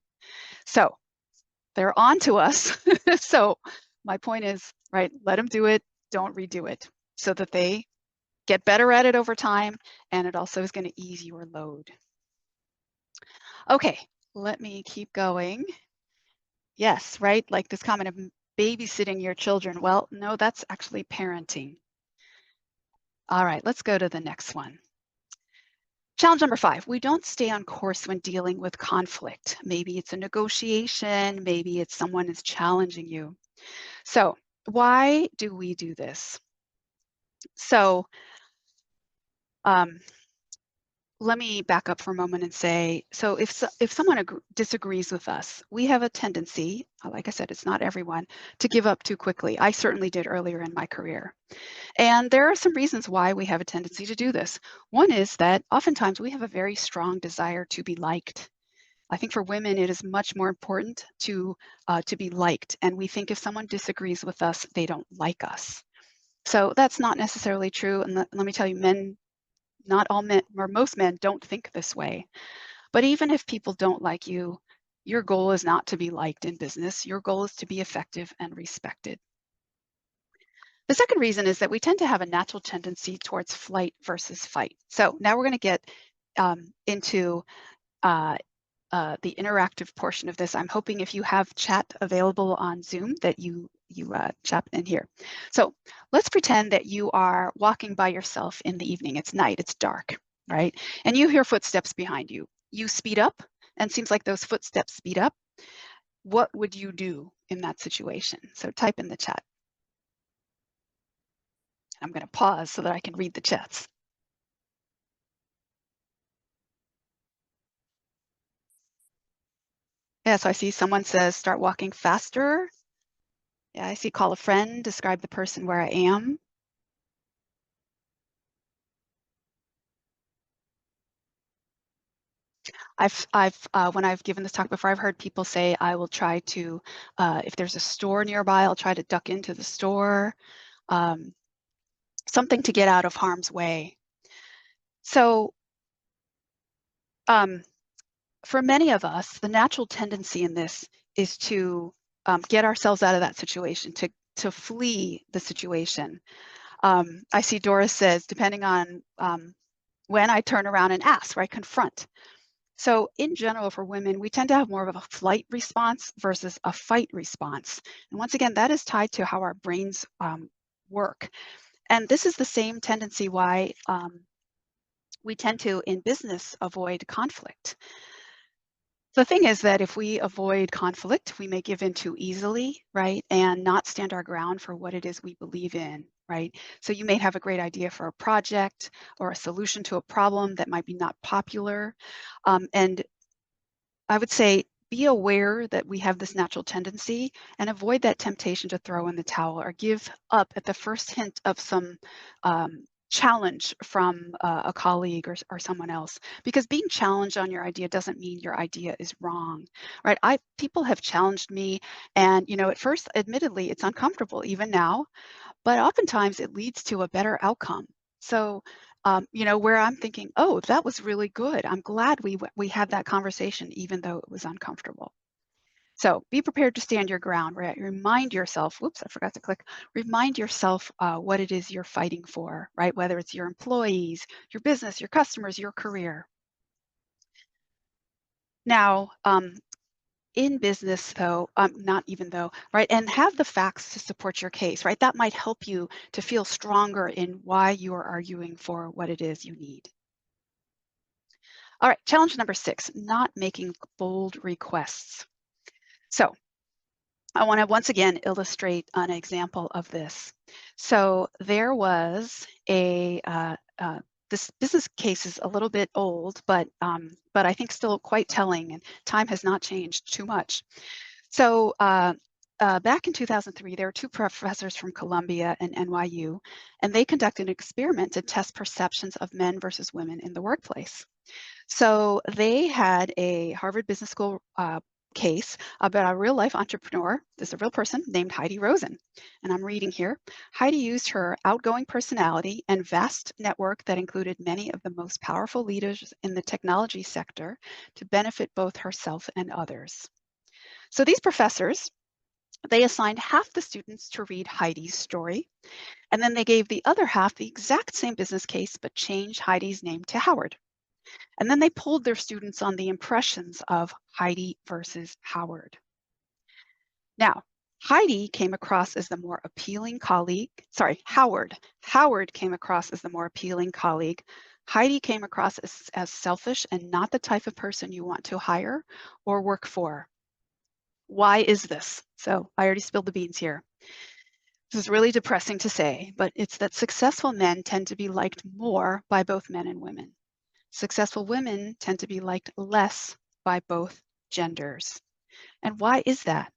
So they're on to us. So my point is, right, let them do it. Don't redo it, so that they get better at it over time. And it also is going to ease your load. Okay, let me keep going. Yes, right, like this comment of babysitting your children. Well, no, that's actually parenting. All right, let's go to the next one. Challenge number 5, we don't stay on course when dealing with conflict. Maybe it's a negotiation, maybe it's someone is challenging you. So why do we do this? So let me back up for a moment and say, so if someone disagrees with us, we have a tendency, like I said, it's not everyone, to give up too quickly. I certainly did earlier in my career. And there are some reasons why we have a tendency to do this. One is that oftentimes we have a very strong desire to be liked. I think for women, it is much more important to be liked. And we think if someone disagrees with us, they don't like us. So that's not necessarily true. And let me tell you, men, not all men, or most men don't think this way. But even if people don't like you, your goal is not to be liked in business. Your goal is to be effective and respected. The second reason is that we tend to have a natural tendency towards flight versus fight. So now we're going to get into the interactive portion of this. I'm hoping if you have chat available on Zoom that you chat in here. So let's pretend that you are walking by yourself in the evening. It's night, it's dark, right? And you hear footsteps behind you. You speed up, and it seems like those footsteps speed up. What would you do in that situation? So type in the chat. I'm going to pause so that I can read the chats. Yeah, so I see someone says, start walking faster. Yeah, I see call a friend, describe the person where I am. When I've given this talk before, I've heard people say, I will try to, if there's a store nearby, I'll try to duck into the store, something to get out of harm's way. So for many of us, the natural tendency in this is to get ourselves out of that situation, to flee the situation. I see Doris says, depending on when I turn around and ask, right, confront. So in general, for women, we tend to have more of a flight response versus a fight response. And once again, that is tied to how our brains work. And this is the same tendency why we tend to, in business, avoid conflict. The thing is that if we avoid conflict, we may give in too easily, right? And not stand our ground for what it is we believe in, right? So you may have a great idea for a project or a solution to a problem that might be not popular. And I would say be aware that we have this natural tendency and avoid that temptation to throw in the towel or give up at the first hint of some challenge from a colleague or someone else, because being challenged on your idea doesn't mean your idea is wrong, right? People have challenged me, and at first, admittedly, it's uncomfortable even now, but oftentimes it leads to a better outcome. So where I'm thinking, oh, that was really good. I'm glad we had that conversation, even though it was uncomfortable. So be prepared to stand your ground, right? Remind yourself, whoops, I forgot to click. Remind yourself what it is you're fighting for, right? Whether it's your employees, your business, your customers, your career. Now, in business though, not even though, right? And have the facts to support your case, right? That might help you to feel stronger in why you are arguing for what it is you need. All right, challenge number 6, not making bold requests. So I want to once again illustrate an example of this. So there was this business case is a little bit old, but I think still quite telling, and time has not changed too much. So back in 2003, there were 2 professors from Columbia and NYU, and they conducted an experiment to test perceptions of men versus women in the workplace. So they had a Harvard Business School case about a real life entrepreneur, this is a real person named Heidi Rosen. And I'm reading here. Heidi used her outgoing personality and vast network that included many of the most powerful leaders in the technology sector to benefit both herself and others. So these professors, they assigned half the students to read Heidi's story, and then they gave the other half the exact same business case, but changed Heidi's name to Howard. And then they polled their students on the impressions of Heidi versus Howard. Now, Heidi came across as the more appealing colleague. Sorry, Howard. Howard came across as the more appealing colleague. Heidi came across as selfish and not the type of person you want to hire or work for. Why is this? So I already spilled the beans here. This is really depressing to say, but it's that successful men tend to be liked more by both men and women. successful women tend to be liked less by both genders. And why is that?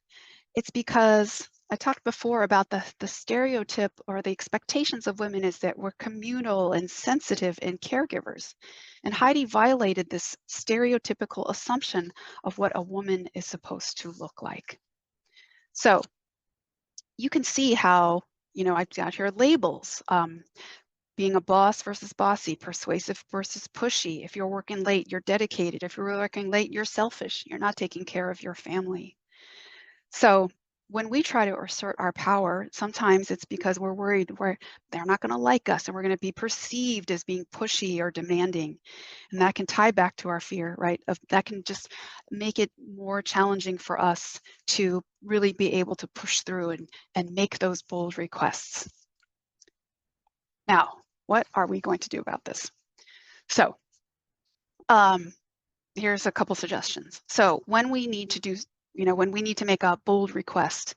It's because I talked before about the stereotype or the expectations of women is that we're communal and sensitive and caregivers. And Heidi violated this stereotypical assumption of what a woman is supposed to look like. So you can see how, I've got here labels, being a boss versus bossy, persuasive versus pushy. If you're working late, you're dedicated. If you're working late, you're selfish. You're not taking care of your family. So when we try to assert our power, sometimes it's because we're worried they're not going to like us and we're going to be perceived as being pushy or demanding. And that can tie back to our fear, right? That can just make it more challenging for us to really be able to push through and make those bold requests. Now, what are we going to do about this? So here's a couple suggestions. So when we need to do, when we need to make a bold request,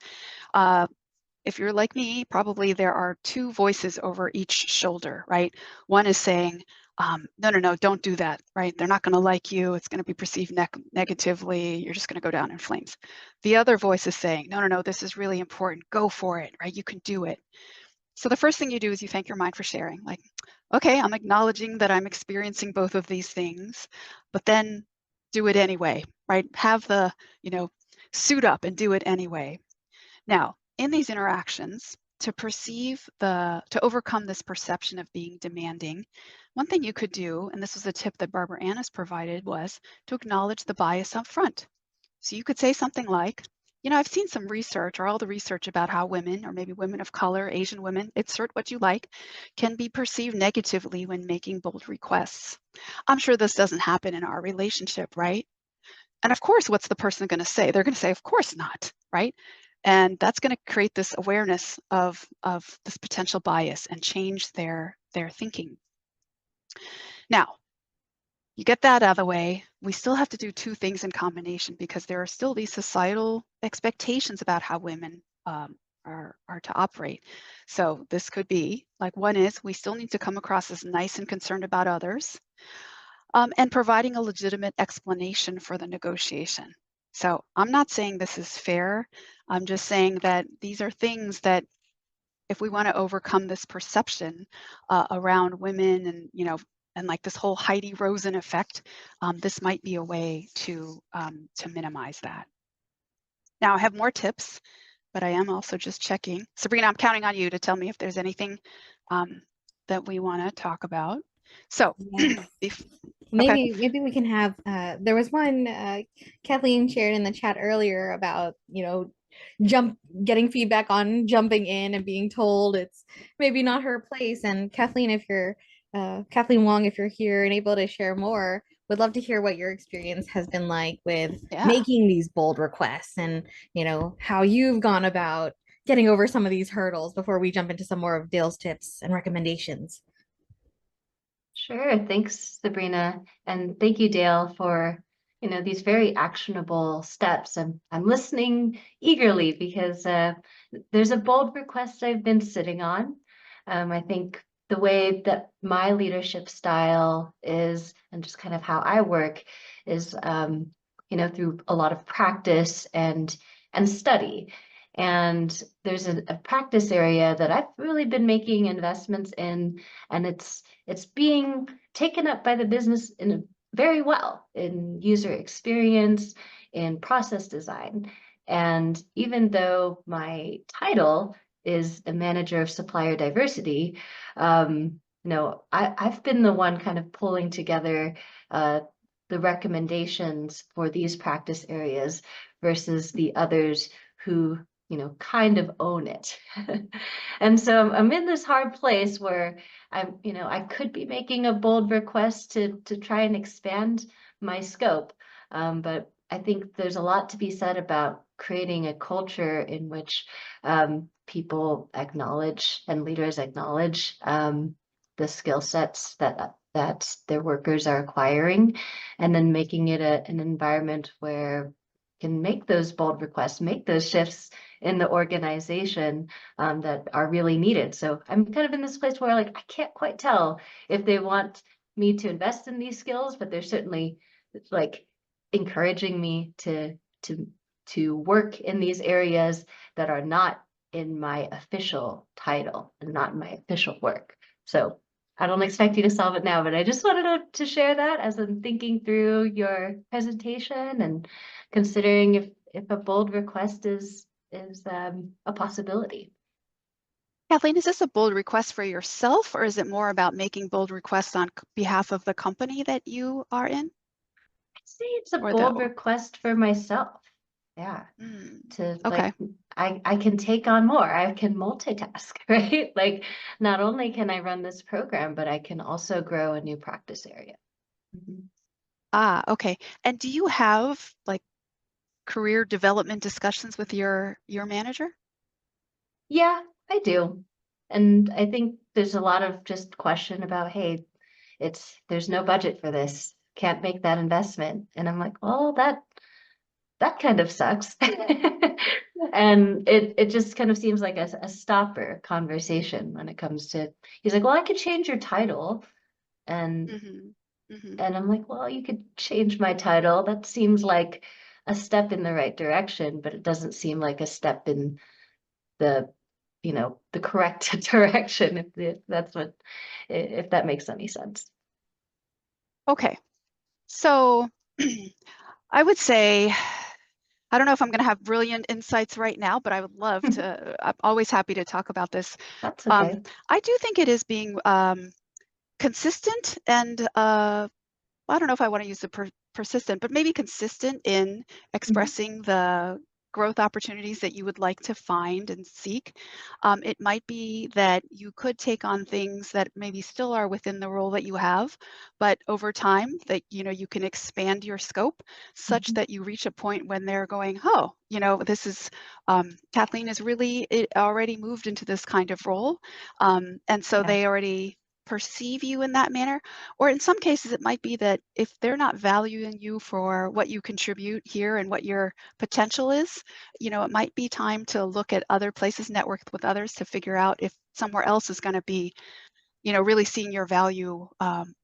if you're like me, probably there are two voices over each shoulder, right? One is saying, no, don't do that, right? They're not going to like you. It's going to be perceived negatively. You're just going to go down in flames. The other voice is saying, no, this is really important. Go for it, right? You can do it. So the first thing you do is you thank your mind for sharing. Like, okay, I'm acknowledging that I'm experiencing both of these things, but then do it anyway, right? Have the, suit up and do it anyway. Now, in these interactions, to overcome this perception of being demanding, one thing you could do, and this was a tip that Barbara Annis provided, was to acknowledge the bias up front. So you could say something like, I've seen some research or all the research about how women, or maybe women of color, Asian women, insert what you like, can be perceived negatively when making bold requests. I'm sure this doesn't happen in our relationship, right? And of course, what's the person going to say? They're going to say, of course not, right? And that's going to create this awareness of this potential bias and change their thinking. Now, you get that out of the way, we still have to do two things in combination because there are still these societal expectations about how women are to operate. So this could be, like, one is we still need to come across as nice and concerned about others, and providing a legitimate explanation for the negotiation. So I'm not saying this is fair. I'm just saying that these are things that if we want to overcome this perception around women and like this whole Heidi Rosen effect, this might be a way to minimize that. Now I have more tips, but I am also just checking. Sabrina, I'm counting on you to tell me if there's anything that we want to talk about. So yes. Maybe we can have there was one Kathleen shared in the chat earlier about getting feedback on jumping in and being told it's maybe not her place. And Kathleen, if you're Kathleen Wong, if you're here and able to share more, would love to hear what your experience has been like with making these bold requests and how you've gone about getting over some of these hurdles before we jump into some more of Dale's tips and recommendations. Sure. Thanks, Sabrina. And thank you, Dale, for, these very actionable steps. I'm listening eagerly because there's a bold request I've been sitting on. I think the way that my leadership style is and just kind of how I work is, through a lot of practice and study. And there's a practice area that I've really been making investments in, and it's being taken up by the business in very well in user experience, in process design. And even though my title is a manager of supplier diversity, I've been the one kind of pulling together the recommendations for these practice areas versus the others who kind of own it. And so I'm in this hard place where I could be making a bold request to try and expand my scope. But I think there's a lot to be said about creating a culture in which people acknowledge and leaders acknowledge the skill sets that their workers are acquiring, and then making it an environment where can make those bold requests, make those shifts in the organization that are really needed. So I'm kind of in this place where I can't quite tell if they want me to invest in these skills, but they're certainly like encouraging me to work in these areas that are not in my official title and not in my official work. So I don't expect you to solve it now, but I just wanted to share that as I'm thinking through your presentation and considering if a bold request is a possibility. Kathleen, is this a bold request for yourself, or is it more about making bold requests on behalf of the company that you are in? I'd say it's a Or bold the request for myself. Yeah. To okay. like, I can take on more. I can multitask, right? Like, not only can I run this program, but I can also grow a new practice area. Mhm. Ah, okay. And do you have like career development discussions with your manager? Yeah, I do. And I think there's a lot of just question about, hey, there's no budget for this. Can't make that investment. And I'm like, well, that kind of sucks. And it just kind of seems like a stopper conversation when it comes to, he's like, well, I could change your title. And and I'm like, well, you could change my title. That seems like a step in the right direction, but it doesn't seem like a step in the, the correct direction, if that makes any sense. Okay. So I would say, I don't know if I'm going to have brilliant insights right now, but I would love to. I'm always happy to talk about this. That's okay. I do think it is being consistent and I don't know if I want to use the persistent, but maybe consistent in expressing the growth opportunities that you would like to find and seek. It might be that you could take on things that maybe still are within the role that you have, but over time that you can expand your scope such that you reach a point when they're going, oh, this is Kathleen is really already moved into this kind of role, and so Yeah. they already perceive you in that manner. Or in some cases, it might be that if they're not valuing you for what you contribute here and what your potential is, it might be time to look at other places, network with others to figure out if somewhere else is going to be, really seeing your value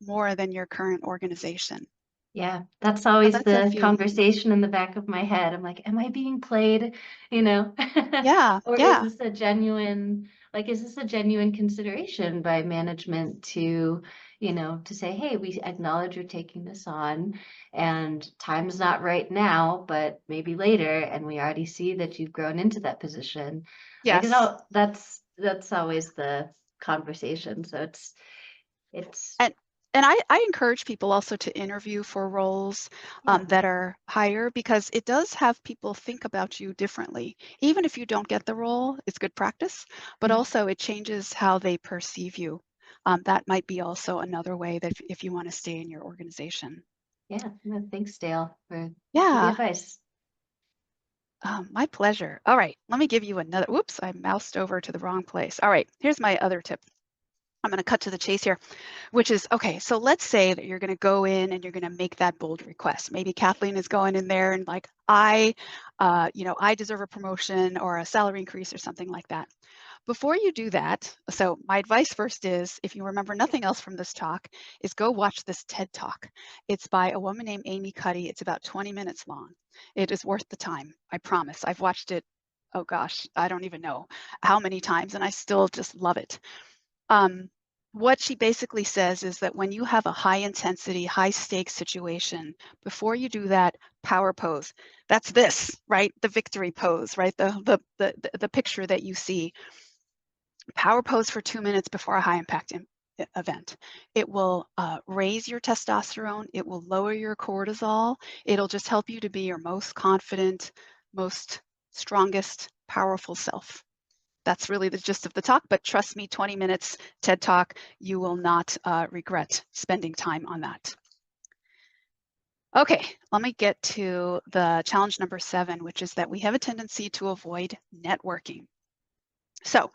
more than your current organization. Yeah, that's So always that's a the few. conversation in the back of my head. I'm like, am I being played? You know? Yeah, Or is yeah. this a genuine, is this a genuine consideration by management to say, hey, we acknowledge you're taking this on and time's not right now, but maybe later, and we already see that you've grown into that position. Yes. That's always the conversation. So it's And I encourage people also to interview for roles yeah. that are higher, because it does have people think about you differently. Even if you don't get the role, it's good practice, but also it changes how they perceive you. That might be also another way that if you want to stay in your organization. Yeah, no, thanks, Dale, for the Yeah, advice. my pleasure. All right, let me give you another. Whoops, I moused over to the wrong place. All right, here's my other tip. I'm going to cut to the chase here, which is, okay, so let's say that you're going to go in and you're going to make that bold request. Maybe Kathleen is going in there and like, I deserve a promotion or a salary increase or something like that. Before you do that, so my advice first is, if you remember nothing else from this talk, is go watch this TED Talk. It's by a woman named Amy Cuddy. It's about 20 minutes long. It is worth the time, I promise. I've watched it, oh gosh, I don't even know how many times, and I still just love it. What she basically says is that when you have a high intensity, high stakes situation, before you do that power pose, that's this, right? The victory pose, right? The picture that you see. Power pose for 2 minutes before a high impact event. It will raise your testosterone. It will lower your cortisol. It'll just help you to be your most confident, most strongest, powerful self. That's really the gist of the talk, but trust me, 20 minutes TED Talk, you will not regret spending time on that. Okay, let me get to the challenge number 7, which is that we have a tendency to avoid networking. So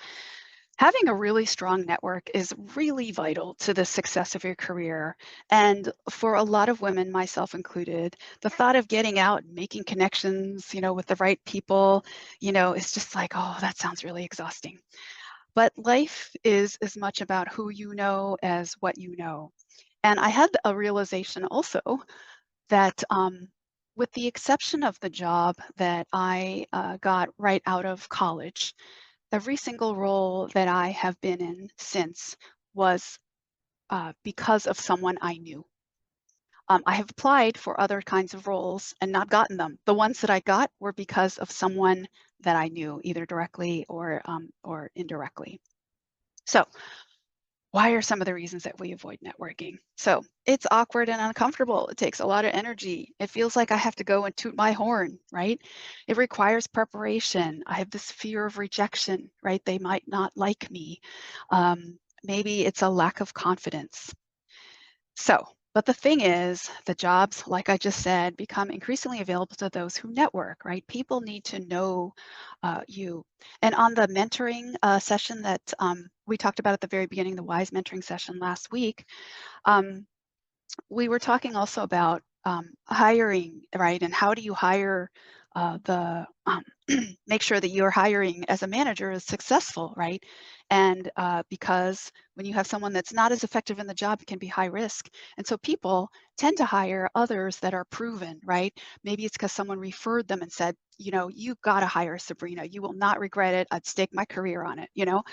having a really strong network is really vital to the success of your career. And for a lot of women, myself included, the thought of getting out and making connections, with the right people, is just like, oh, that sounds really exhausting. But life is as much about who you know as what you know. And I had a realization also that with the exception of the job that I got right out of college, every single role that I have been in since was because of someone I knew. I have applied for other kinds of roles and not gotten them. The ones that I got were because of someone that I knew, either directly or indirectly. So why are some of the reasons that we avoid networking? So it's awkward and uncomfortable. It takes a lot of energy. It feels like I have to go and toot my horn, right? It requires preparation. I have this fear of rejection, right? They might not like me. Maybe it's a lack of confidence. So, but the thing is, the jobs, like I just said, become increasingly available to those who network, right? People need to know you. And on the mentoring session that we talked about at the very beginning, the WISE mentoring session last week, we were talking also about hiring, right? And how do you hire make sure that your hiring as a manager is successful, right? And because when you have someone that's not as effective in the job, it can be high risk. And so people tend to hire others that are proven, right? Maybe it's because someone referred them and said, you know, you got to hire Sabrina. You will not regret it. I'd stake my career on it, you know?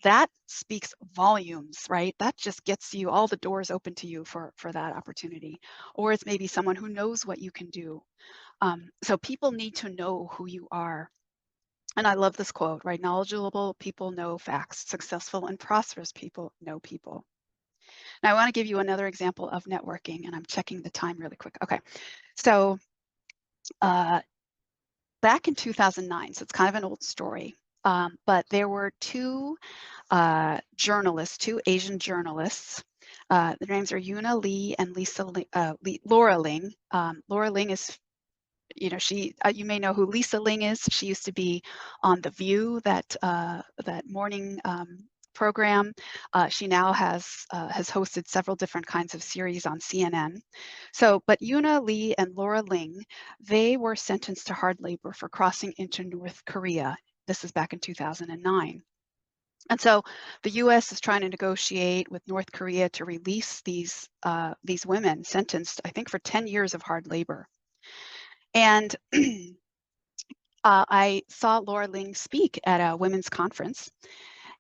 That speaks volumes, right? That just gets you all the doors open to you for that opportunity. Or it's maybe someone who knows what you can do. So people need to know who you are. And I love this quote, right? Knowledgeable people know facts. Successful and prosperous people know people. Now I want to give you another example of networking, and I'm checking the time really quick. Okay, so back in 2009, so it's kind of an old story, but there were two journalists, two Asian journalists. Their names are Yuna Lee and Laura Ling. Laura Ling is, you know, you may know who Lisa Ling is. She used to be on The View, that morning program. She now has hosted several different kinds of series on CNN. So, but Yuna Lee and Laura Ling, they were sentenced to hard labor for crossing into North Korea. This is back in 2009. And so the U.S. is trying to negotiate with North Korea to release these women sentenced, I think, for 10 years of hard labor. And I saw Laura Ling speak at a women's conference,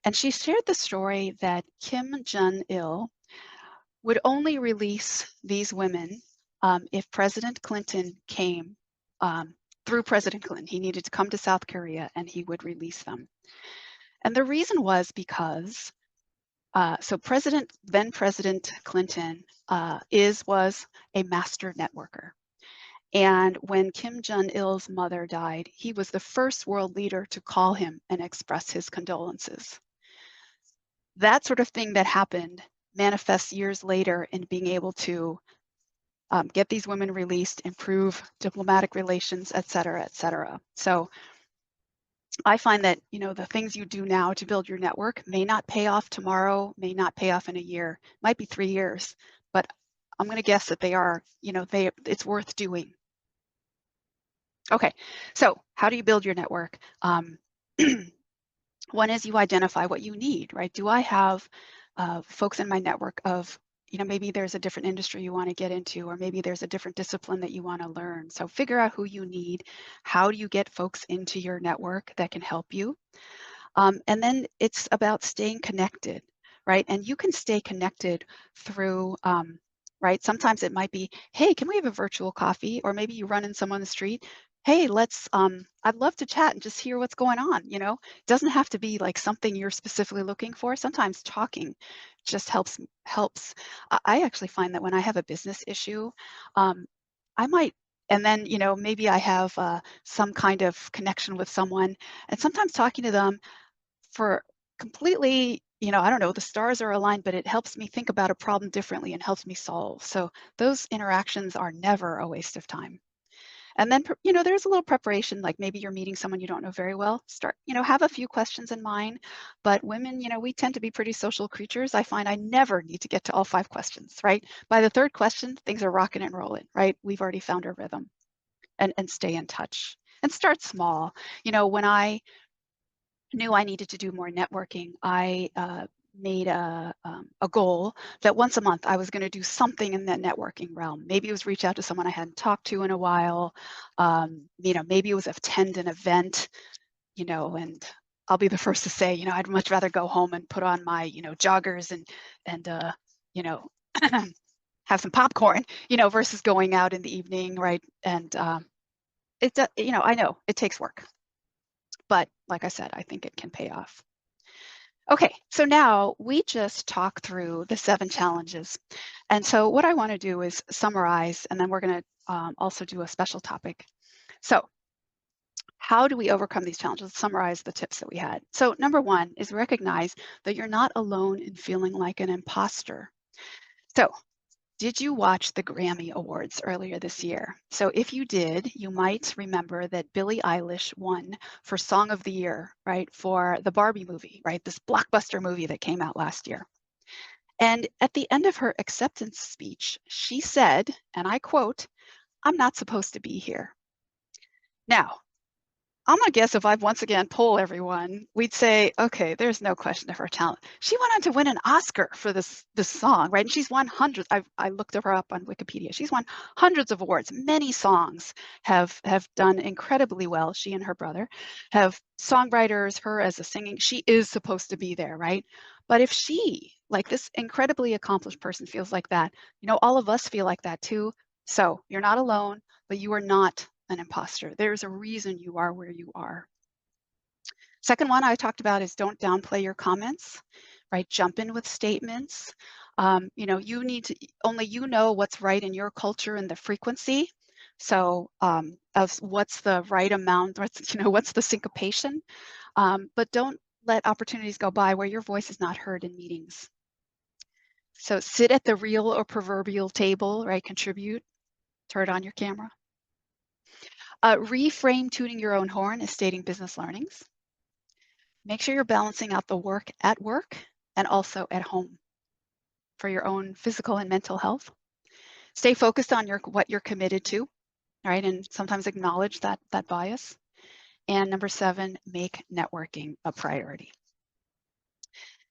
and she shared the story that Kim Jong-il would only release these women if President Clinton came through President Clinton. He needed to come to South Korea and he would release them. And the reason was because so then President Clinton was a master networker. And when Kim Jong-il's mother died, he was the first world leader to call him and express his condolences. That sort of thing that happened manifests years in being able to get these women released, improve diplomatic relations, et cetera, et cetera. So I find that, you know, the things you do now to build your network may not pay off tomorrow, may not pay off in a year, might be 3 years, but I'm going to guess that they are, you know, it's worth doing. Okay, so how do you build your network? One is you identify what you need, right? Do I have folks in my network of, you know, maybe there's a different industry you want to get into, or maybe there's a different discipline that you want to learn. So figure out who you need. How do you get folks into your network that can help you? And then it's about staying connected, right? And you can stay connected through, right? Sometimes it might be, hey, can we have a virtual coffee? Or maybe you run in someone on the street. Hey, I'd love to chat and just hear what's going on, you know? It doesn't have to be like something you're specifically looking for. Sometimes talking just helps. I actually find that when I have a business issue, I might, and then, you know, maybe I have some kind of connection with someone, and sometimes talking to them for completely, you know, I don't know, the stars are aligned, but it helps me think about a problem differently and helps me solve. So those interactions are never a waste of time. And then, you know, there's a little preparation, like maybe you're meeting someone you don't know very well. Start, you know, have a few questions in mind. But women, you know, we tend to be pretty social creatures. I find I never need to get to all 5 questions, right? By the 3rd question, things are rocking and rolling, right? We've already found our rhythm. And stay in touch and start small. You know, when I knew I needed to do more networking, I made a goal that once a month I was going to do something in that networking realm. Maybe it was reach out to someone I hadn't talked to in a while. Maybe it was attend an event, and I'll be the first to say, I'd much rather go home and put on my, joggers and have some popcorn, versus going out in the evening, right? And I know it takes work, but like I said, I think it can pay off. Okay, so now we just talked through the 7 challenges. And so what I want to do is summarize, and then we're going to also do a special topic. So how do we overcome these challenges? Let's summarize the tips that we had. So number 1 is recognize that you're not alone in feeling like an imposter. So did you watch the Grammy Awards earlier this year? So if you did, you might remember that Billie Eilish won for Song of the Year, right, for the Barbie movie, right, this blockbuster movie that came out last year. And at the end of her acceptance speech, she said, and I quote, "I'm not supposed to be here." Now, I'm gonna guess if I once again poll everyone, we'd say, okay, there's no question of her talent. She went on to win an Oscar for this song, right? And she's won hundreds. I looked her up on Wikipedia. She's won hundreds of awards. Many songs have done incredibly well. She and her brother have songwriters, her as a singing. She is supposed to be there, right? But if she, like this incredibly accomplished person, feels like that, all of us feel like that too. So you're not alone, but you are not an imposter. There's a reason you are where you are. Second one I talked about is don't downplay your comments, right? Jump in with statements. You need to, only you know what's right in your culture and the frequency. So of what's the right amount, what's the syncopation, but don't let opportunities go by where your voice is not heard in meetings. So sit at the real or proverbial table, right? Contribute, turn on your camera. Reframe tooting your own horn as stating business learnings. Make sure you're balancing out the work at work and also at home for your own physical and mental health. Stay focused on what you're committed to, right? And sometimes acknowledge that bias. And number 7, make networking a priority.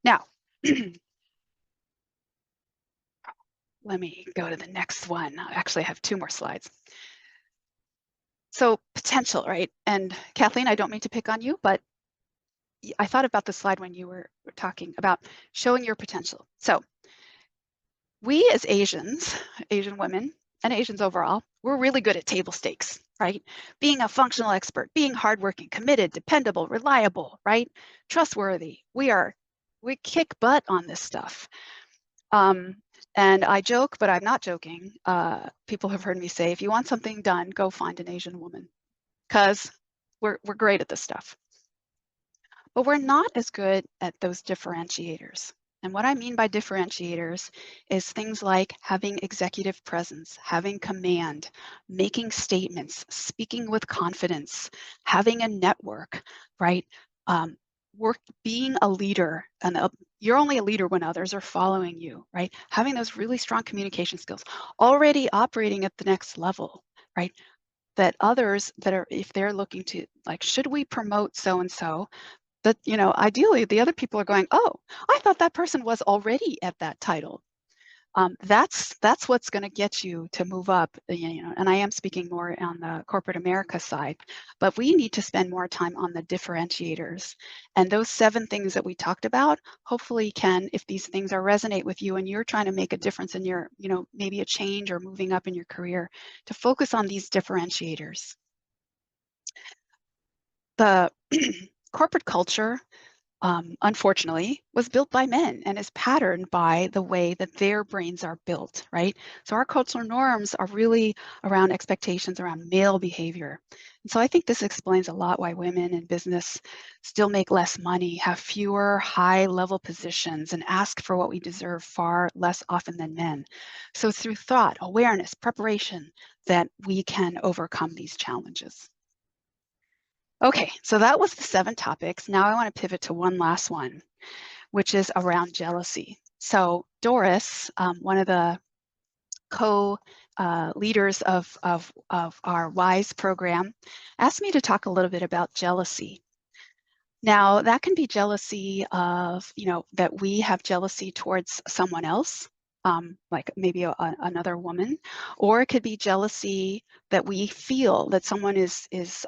Now, let me go to the next one. Actually, I have 2 more slides. So potential, right? And Kathleen, I don't mean to pick on you, but I thought about this slide when you were talking about showing your potential. So we as Asians, Asian women, and Asians overall, we're really good at table stakes, right? Being a functional expert, being hardworking, committed, dependable, reliable, right? Trustworthy. We kick butt on this stuff. And I joke, but I'm not joking. People have heard me say, if you want something done, go find an Asian woman, because we're great at this stuff. But we're not as good at those differentiators. And what I mean by differentiators is things like having executive presence, having command, making statements, speaking with confidence, having a network, right? Being a leader, and you're only a leader when others are following you, right? Having those really strong communication skills, already operating at the next level, right? That others that are, if they're looking to, like, should we promote so-and-so? That, ideally the other people are going, oh, I thought that person was already at that title. That's what's going to get you to move up, and I am speaking more on the corporate America side, but we need to spend more time on the differentiators. And those 7 things that we talked about, hopefully can, if these things are resonate with you and you're trying to make a difference in your, maybe a change or moving up in your career, to focus on these differentiators. The corporate culture, unfortunately, was built by men and is patterned by the way that their brains are built, right? So our cultural norms are really around expectations around male behavior. And so I think this explains a lot why women in business still make less money, have fewer high-level positions, and ask for what we deserve far less often than men. So through thought, awareness, preparation, that we can overcome these challenges. Okay, so that was the 7 topics. Now I want to pivot to one last one, which is around jealousy. So Doris, one of the co-leaders of our WISE program, asked me to talk a little bit about jealousy. Now, that can be jealousy of, that we have jealousy towards someone else, like maybe another woman, or it could be jealousy that we feel that someone is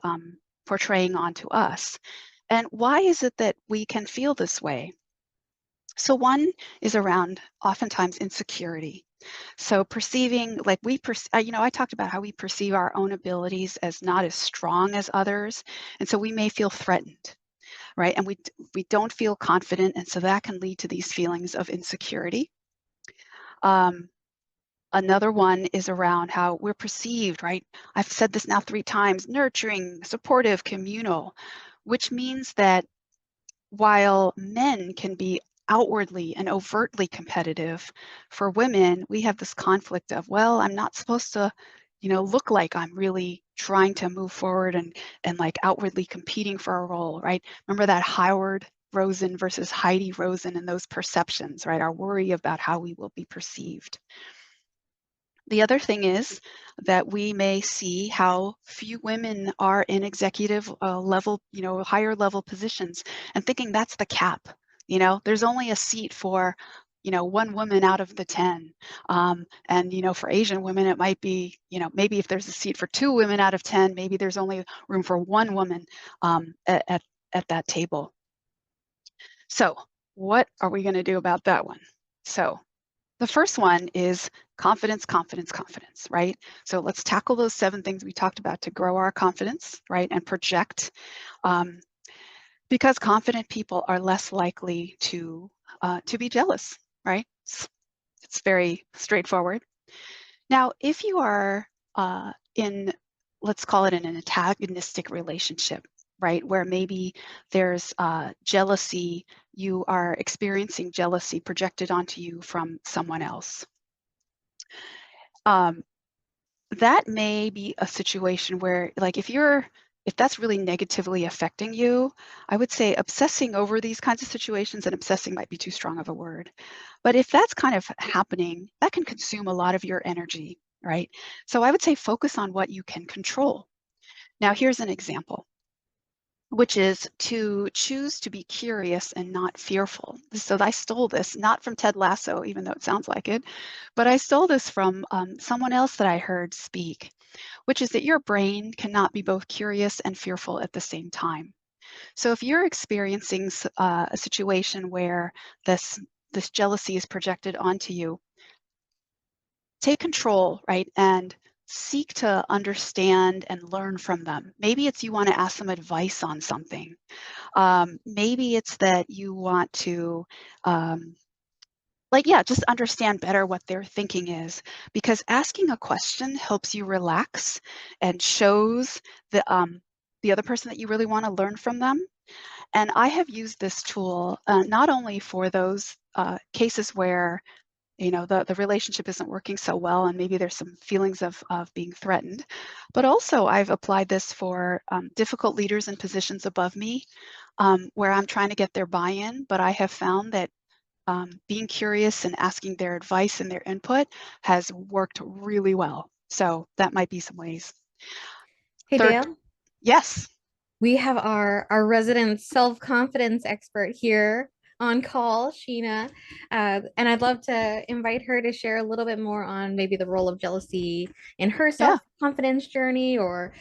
portraying onto us. And why is it that we can feel this way? So one is around oftentimes insecurity. So perceiving, like I talked about how we perceive our own abilities as not as strong as others. And so we may feel threatened, right? And we don't feel confident. And so that can lead to these feelings of insecurity. Another one is around how we're perceived, right? I've said this now 3 times: nurturing, supportive, communal, which means that while men can be outwardly and overtly competitive, for women, we have this conflict of, well, I'm not supposed to, look like I'm really trying to move forward and like outwardly competing for a role, right? Remember that Howard Rosen versus Heidi Rosen and those perceptions, right? Our worry about how we will be perceived. The other thing is that we may see how few women are in executive level, higher level positions, and thinking that's the cap. There's only a seat for, 1 woman out of the 10. And, for Asian women, it might be, maybe if there's a seat for 2 women out of 10, maybe there's only room for 1 woman at that table. So what are we going to do about that one? So the first one is confidence, confidence, confidence, right? So let's tackle those 7 things we talked about to grow our confidence, right? And project, because confident people are less likely to be jealous, right? It's very straightforward. Now, if you are in, let's call it an antagonistic relationship, right? Where maybe there's jealousy, you are experiencing jealousy projected onto you from someone else. That may be a situation where, like, if that's really negatively affecting you, I would say obsessing over these kinds of situations, and obsessing might be too strong of a word, but if that's kind of happening, that can consume a lot of your energy, right? So I would say focus on what you can control. Now, here's an example, which is to choose to be curious and not fearful. So I stole this, not from Ted Lasso, even though it sounds like it, but I stole this from someone else that I heard speak, which is that your brain cannot be both curious and fearful at the same time. So if you're experiencing a situation where this jealousy is projected onto you, take control, right? And seek to understand and learn from them. Maybe it's you want to ask them advice on something. Maybe it's that you want to, just understand better what their thinking is, because asking a question helps you relax and shows the other person that you really want to learn from them. And I have used this tool not only for those cases where the relationship isn't working so well and maybe there's some feelings of being threatened, but also I've applied this for difficult leaders in positions above me, where I'm trying to get their buy-in, but I have found that being curious and asking their advice and their input has worked really well. So that might be some ways. Hey, Third, Dale. yes. We have our resident self-confidence expert here on call, Sheena. And I'd love to invite her to share a little bit more on maybe the role of jealousy in her self-confidence journey, or,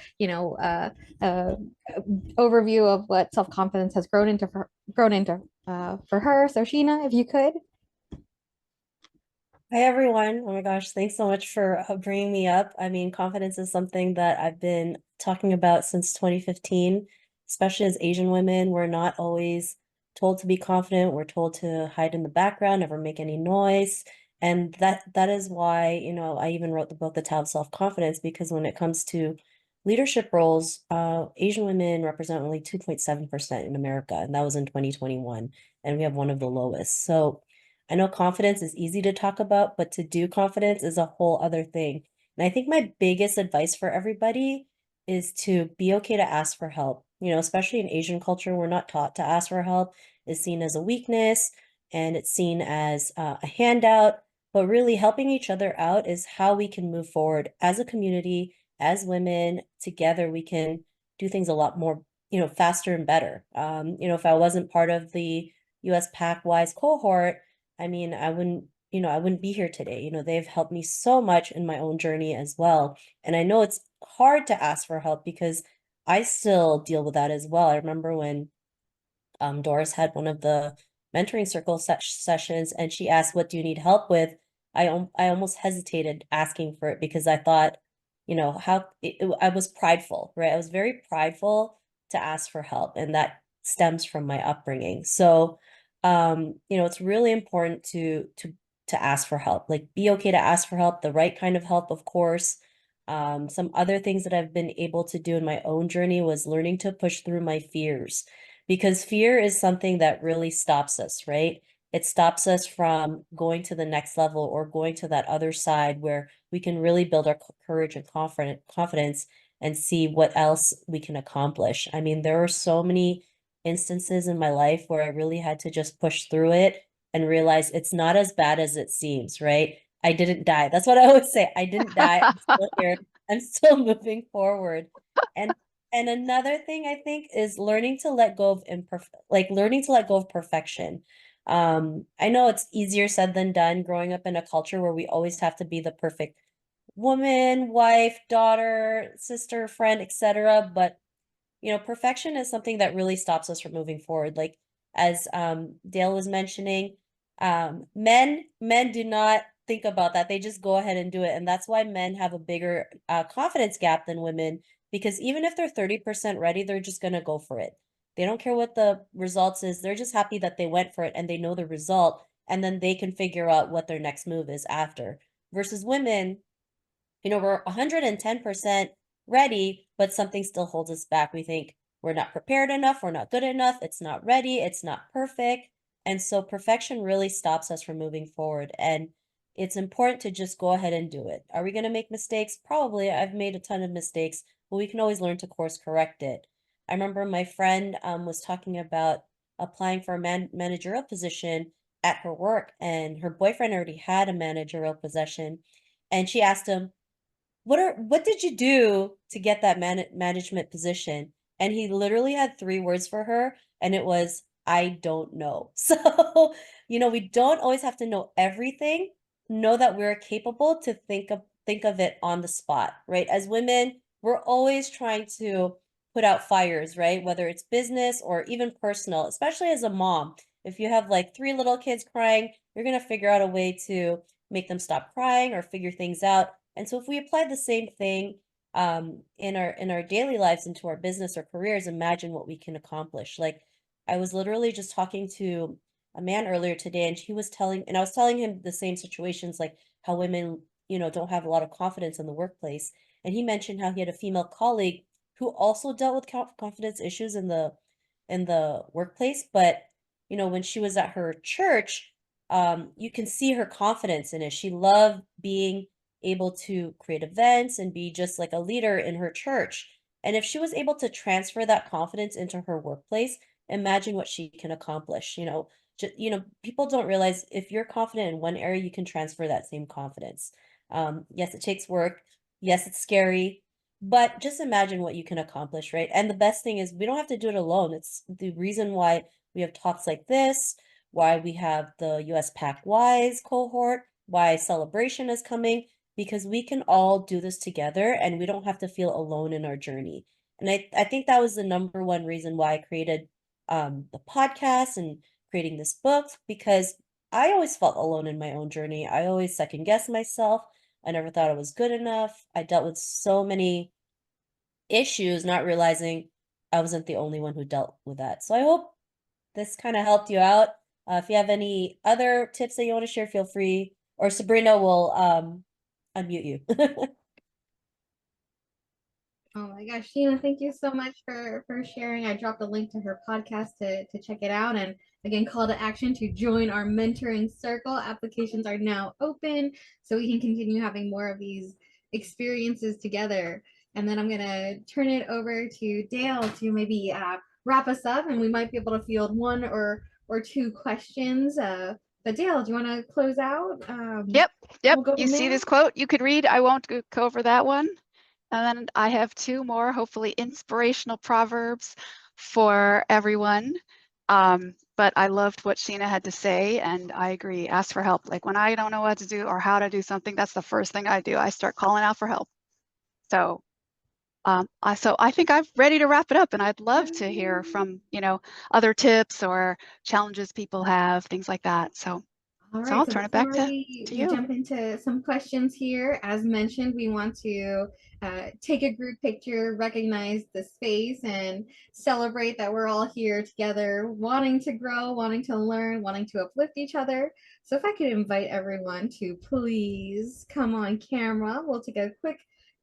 overview of what self-confidence has grown into for her. So Sheena, if you could. Hi, everyone. Oh my gosh, thanks so much for bringing me up. I mean, confidence is something that I've been talking about since 2015, especially as Asian women. We're not always told to be confident. We're told to hide in the background, never make any noise. And that is why, I even wrote the book, The Tao of Self-Confidence, because when it comes to leadership roles, Asian women represent only 2.7% in America, and that was in 2021, and we have one of the lowest. So I know confidence is easy to talk about, but to do confidence is a whole other thing. And I think my biggest advice for everybody is to be okay to ask for help. Especially in Asian culture, we're not taught to ask for help. It's seen as a weakness, and it's seen as a handout. But really, helping each other out is how we can move forward as a community, as women. Together, we can do things a lot more faster and better. If I wasn't part of the US PAC WISE cohort, I mean, I wouldn't be here today. They've helped me so much in my own journey as well. And I know it's hard to ask for help because I still deal with that as well. I remember when Doris had one of the mentoring circle sessions and she asked, "What do you need help with?" I almost hesitated asking for it because I thought, I was prideful, right? I was very prideful to ask for help, and that stems from my upbringing. So, it's really important to ask for help. Like, be okay to ask for help, the right kind of help, of course. Some other things that I've been able to do in my own journey was learning to push through my fears, because fear is something that really stops us, right? It stops us from going to the next level or going to that other side where we can really build our courage and confidence and see what else we can accomplish. I mean, there were so many instances in my life where I really had to just push through it and realize it's not as bad as it seems, right? I didn't die. That's what I always say. I didn't die. I'm still here. I'm still moving forward. And another thing I think is learning to let go of perfection. I know it's easier said than done growing up in a culture where we always have to be the perfect woman, wife, daughter, sister, friend, etc. But perfection is something that really stops us from moving forward. Like, as Dale was mentioning, men do not think about that. They just go ahead and do it. And that's why men have a bigger confidence gap than women, because even if they're 30% ready, they're just going to go for it. They don't care what the results is. They're just happy that they went for it and they know the result, and then they can figure out what their next move is after. Versus women, we're 110% ready, but something still holds us back. We think we're not prepared enough, we're not good enough, it's not ready, it's not perfect. And so perfection really stops us from moving forward. And it's important to just go ahead and do it. Are we going to make mistakes? Probably. I've made a ton of mistakes, but we can always learn to course correct it. I remember my friend was talking about applying for a managerial position at her work, and her boyfriend already had a managerial position. And she asked him, what did you do to get that management position? And he literally had 3 words for her, and it was, "I don't know." So, we don't always have to know everything. Know that we're capable to think of it on the spot, right? As women, we're always trying to put out fires, right? Whether it's business or even personal, especially as a mom. If you have like 3 little kids crying, you're going to figure out a way to make them stop crying or figure things out. And so if we apply the same thing in our daily lives into our business or careers, imagine what we can accomplish. Like, I was literally just talking to a man earlier today, and I was telling him the same situations, like how women, don't have a lot of confidence in the workplace. And he mentioned how he had a female colleague who also dealt with confidence issues in the workplace. But, when she was at her church, you can see her confidence in it. She loved being able to create events and be just like a leader in her church. And if she was able to transfer that confidence into her workplace, imagine what she can accomplish. People don't realize if you're confident in one area, you can transfer that same confidence. Yes, it takes work. Yes, it's scary, but just imagine what you can accomplish, right? And the best thing is we don't have to do it alone. It's the reason why we have talks like this, why we have the US PAC WISE cohort, why Celebration is coming, because we can all do this together and we don't have to feel alone in our journey. And I think that was the number one reason why I created the podcast and creating this book, because I always felt alone in my own journey. I always second guessed myself. I never thought I was good enough. I dealt with so many issues, not realizing I wasn't the only one who dealt with that. So I hope this kind of helped you out. If you have any other tips that you want to share, feel free, or Sabrina will unmute you. Oh my gosh, Sheena, thank you so much for sharing. I dropped a link to her podcast to check it out. And again, call to action to join our mentoring circle. Applications are now open, so we can continue having more of these experiences together. And then I'm going to turn it over to Dale to maybe wrap us up, and we might be able to field 1 or 2 questions. But Dale, do you want to close out? Yep. We'll go You from see there. this quote you could read. I won't go over that one. And then I have two more, hopefully inspirational proverbs for everyone. But I loved what Sheena had to say, and I agree. Ask for help. Like when I don't know what to do or how to do something, that's the first thing I do. I start calling out for help. So, I think I'm ready to wrap it up, and I'd love to hear from, other tips or challenges people have, things like that. So All So right, I'll so turn it back before to we you. jump into some questions here, as mentioned, we want to take a group picture, recognize the space, and celebrate that we're all here together, wanting to grow, wanting to learn, wanting to uplift each other. So if I could invite everyone to please come on camera, we'll take a quick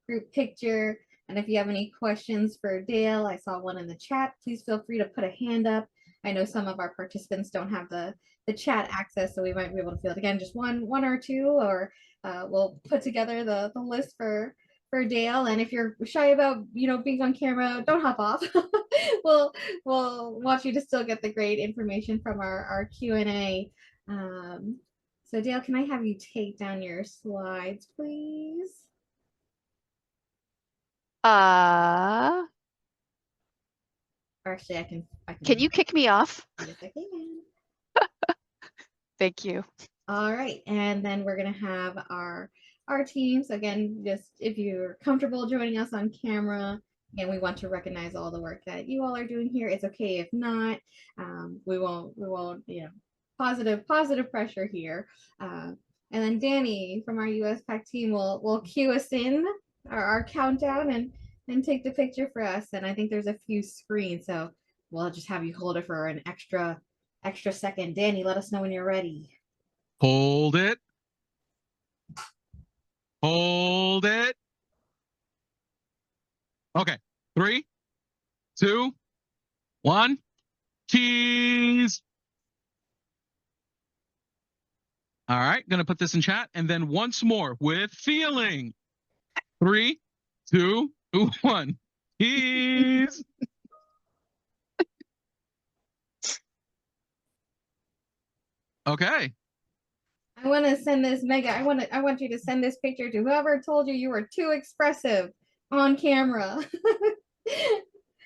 group picture. And if you have any questions for Dale, I saw one in the chat, please feel free to put a hand up. I know some of our participants don't have the chat access, so we might be able to field again just one or two, or we'll put together the list for Dale. And if you're shy about being on camera, don't hop off. we'll want you to still get the great information from our Q&A. So Dale, can I have you take down your slides, please? Or actually, I can. Can you kick me off? Yes, I can. Thank you. All right, and then we're gonna have our teams again. Just if you're comfortable joining us on camera, again, we want to recognize all the work that you all are doing here. It's okay if not. We won't. Positive pressure here. And then Danny from our US PAC team will cue us in our countdown and take the picture for us. And I think there's a few screens, so we'll just have you hold it for an extra second. Danny, let us know when you're ready. Hold it. Hold it. Okay. 3, 2, 1. Cheese. All right. Going to put this in chat. And then once more with feeling. 3, 2, 1. Cheese. Okay. I want to send this, Mega. I want you to send this picture to whoever told you were too expressive on camera.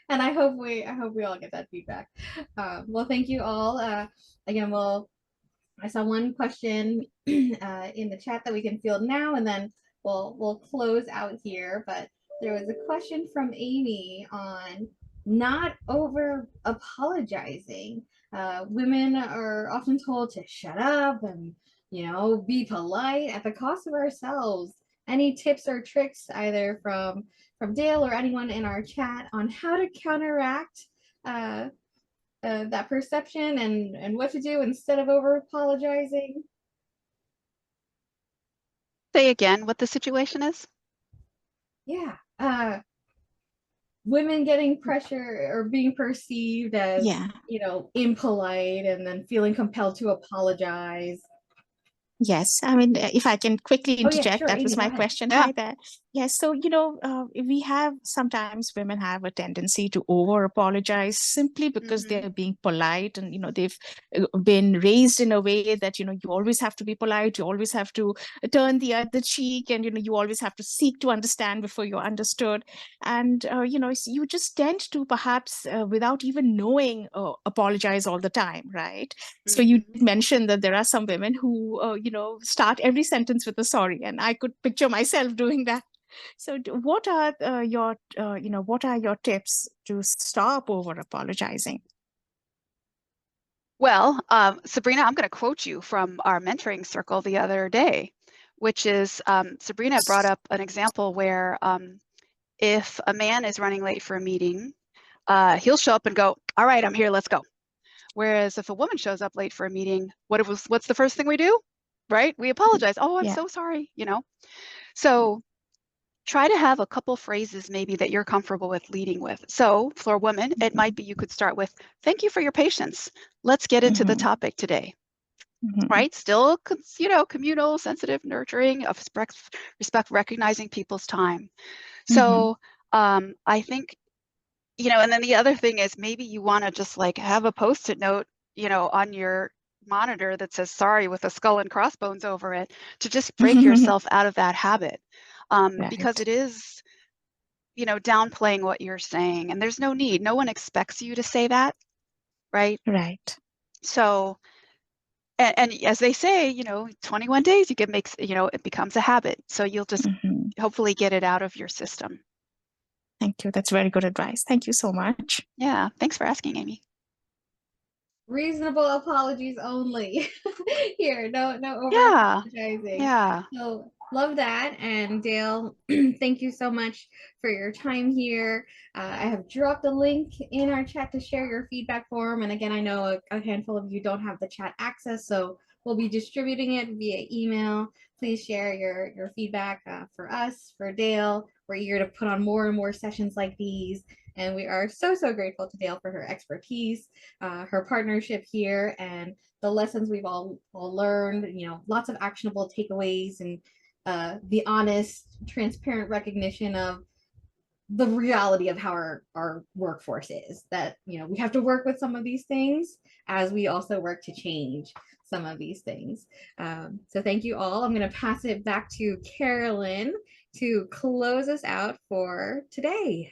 And I hope we all get that feedback. Well, thank you all. Again, I saw one question in the chat that we can field now, and then we'll close out here. But there was a question from Amy on not over apologizing. Women are often told to shut up and be polite at the cost of ourselves. Any tips or tricks either from Dale or anyone in our chat on how to counteract that perception and what to do instead of over apologizing? Say again what the situation is. Yeah. Women getting pressure or being perceived as impolite and then feeling compelled to apologize. Yes, I mean, if I can quickly interject, yeah, sure. that Amy, was go my ahead. question. Yeah. Hi there. Yes, so, we have sometimes women have a tendency to over apologize simply because they're being polite and, they've been raised in a way that, you always have to be polite, you always have to turn the other cheek, and, you always have to seek to understand before you're understood. And, you just tend to perhaps, without even knowing, apologize all the time, right? So you did mention that there are some women who, start every sentence with a sorry, and I could picture myself doing that. So what are your tips to stop over apologizing? Well, Sabrina, I'm going to quote you from our mentoring circle the other day, which is Sabrina brought up an example where if a man is running late for a meeting, he'll show up and go, "All right, I'm here, let's go." Whereas if a woman shows up late for a meeting, what's the first thing we do? Right? We apologize. "Oh, I'm so sorry," So try to have a couple phrases maybe that you're comfortable with leading with. So for women, it might be you could start with, "Thank you for your patience. Let's get into the topic today." Right? Still, communal, sensitive, nurturing, of respect, recognizing people's time. So I think, and then the other thing is maybe you want to just like have a Post-it note, on your monitor that says sorry with a skull and crossbones over it, to just break yourself out of that habit. Because it is downplaying what you're saying, and there's no need. No one expects you to say that, right? Right. So, and as they say, 21 days, you can make, it becomes a habit. So you'll just Mhm. hopefully get it out of your system. Thank you. That's very good advice. Thank you so much. Yeah. Thanks for asking, Amy. Reasonable apologies only. Here, no over Yeah. apologizing. Yeah. So love that. And Dale, thank you so much for your time here. I have dropped a link in our chat to share your feedback form. And again, I know a handful of you don't have the chat access, so we'll be distributing it via email. Please share your feedback for us, for Dale. We're eager to put on more and more sessions like these. And we are so, so grateful to Dale for her expertise, her partnership here, and the lessons we've all learned. Lots of actionable takeaways, and the honest, transparent recognition of the reality of how our workforce is. That we have to work with some of these things as we also work to change some of these things. So thank you all. I'm going to pass it back to Carolyn to close us out for today.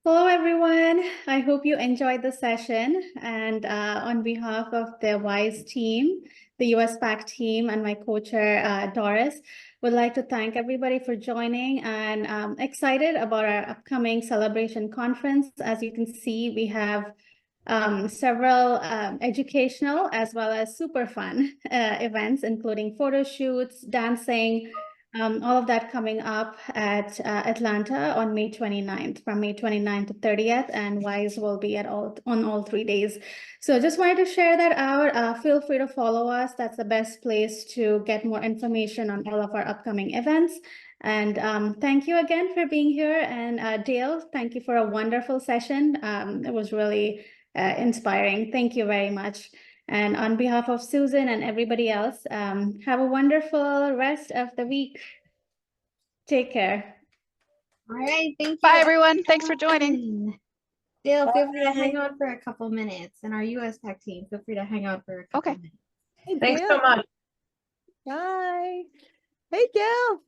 Hello, everyone. I hope you enjoyed the session. And on behalf of the WISE team, the US PAC team, and my co-chair, Doris, would like to thank everybody for joining, and excited about our upcoming celebration conference. As you can see, we have several educational as well as super fun events, including photo shoots, dancing, all of that coming up at Atlanta on May 29th, from May 29th to 30th, and WISE will be on all 3 days. So just wanted to share that out. Feel free to follow us. That's the best place to get more information on all of our upcoming events. And thank you again for being here. And Dale, thank you for a wonderful session. It was really inspiring. Thank you very much. And on behalf of Susan and everybody else, have a wonderful rest of the week. Take care. All right, thank you. Bye, everyone. Thanks for joining. Dale, feel free to Bye. hang on for a couple minutes, and our US PAC team, feel free to hang on for a couple Okay. minutes. Thanks so much. Bye. Hey, Gail.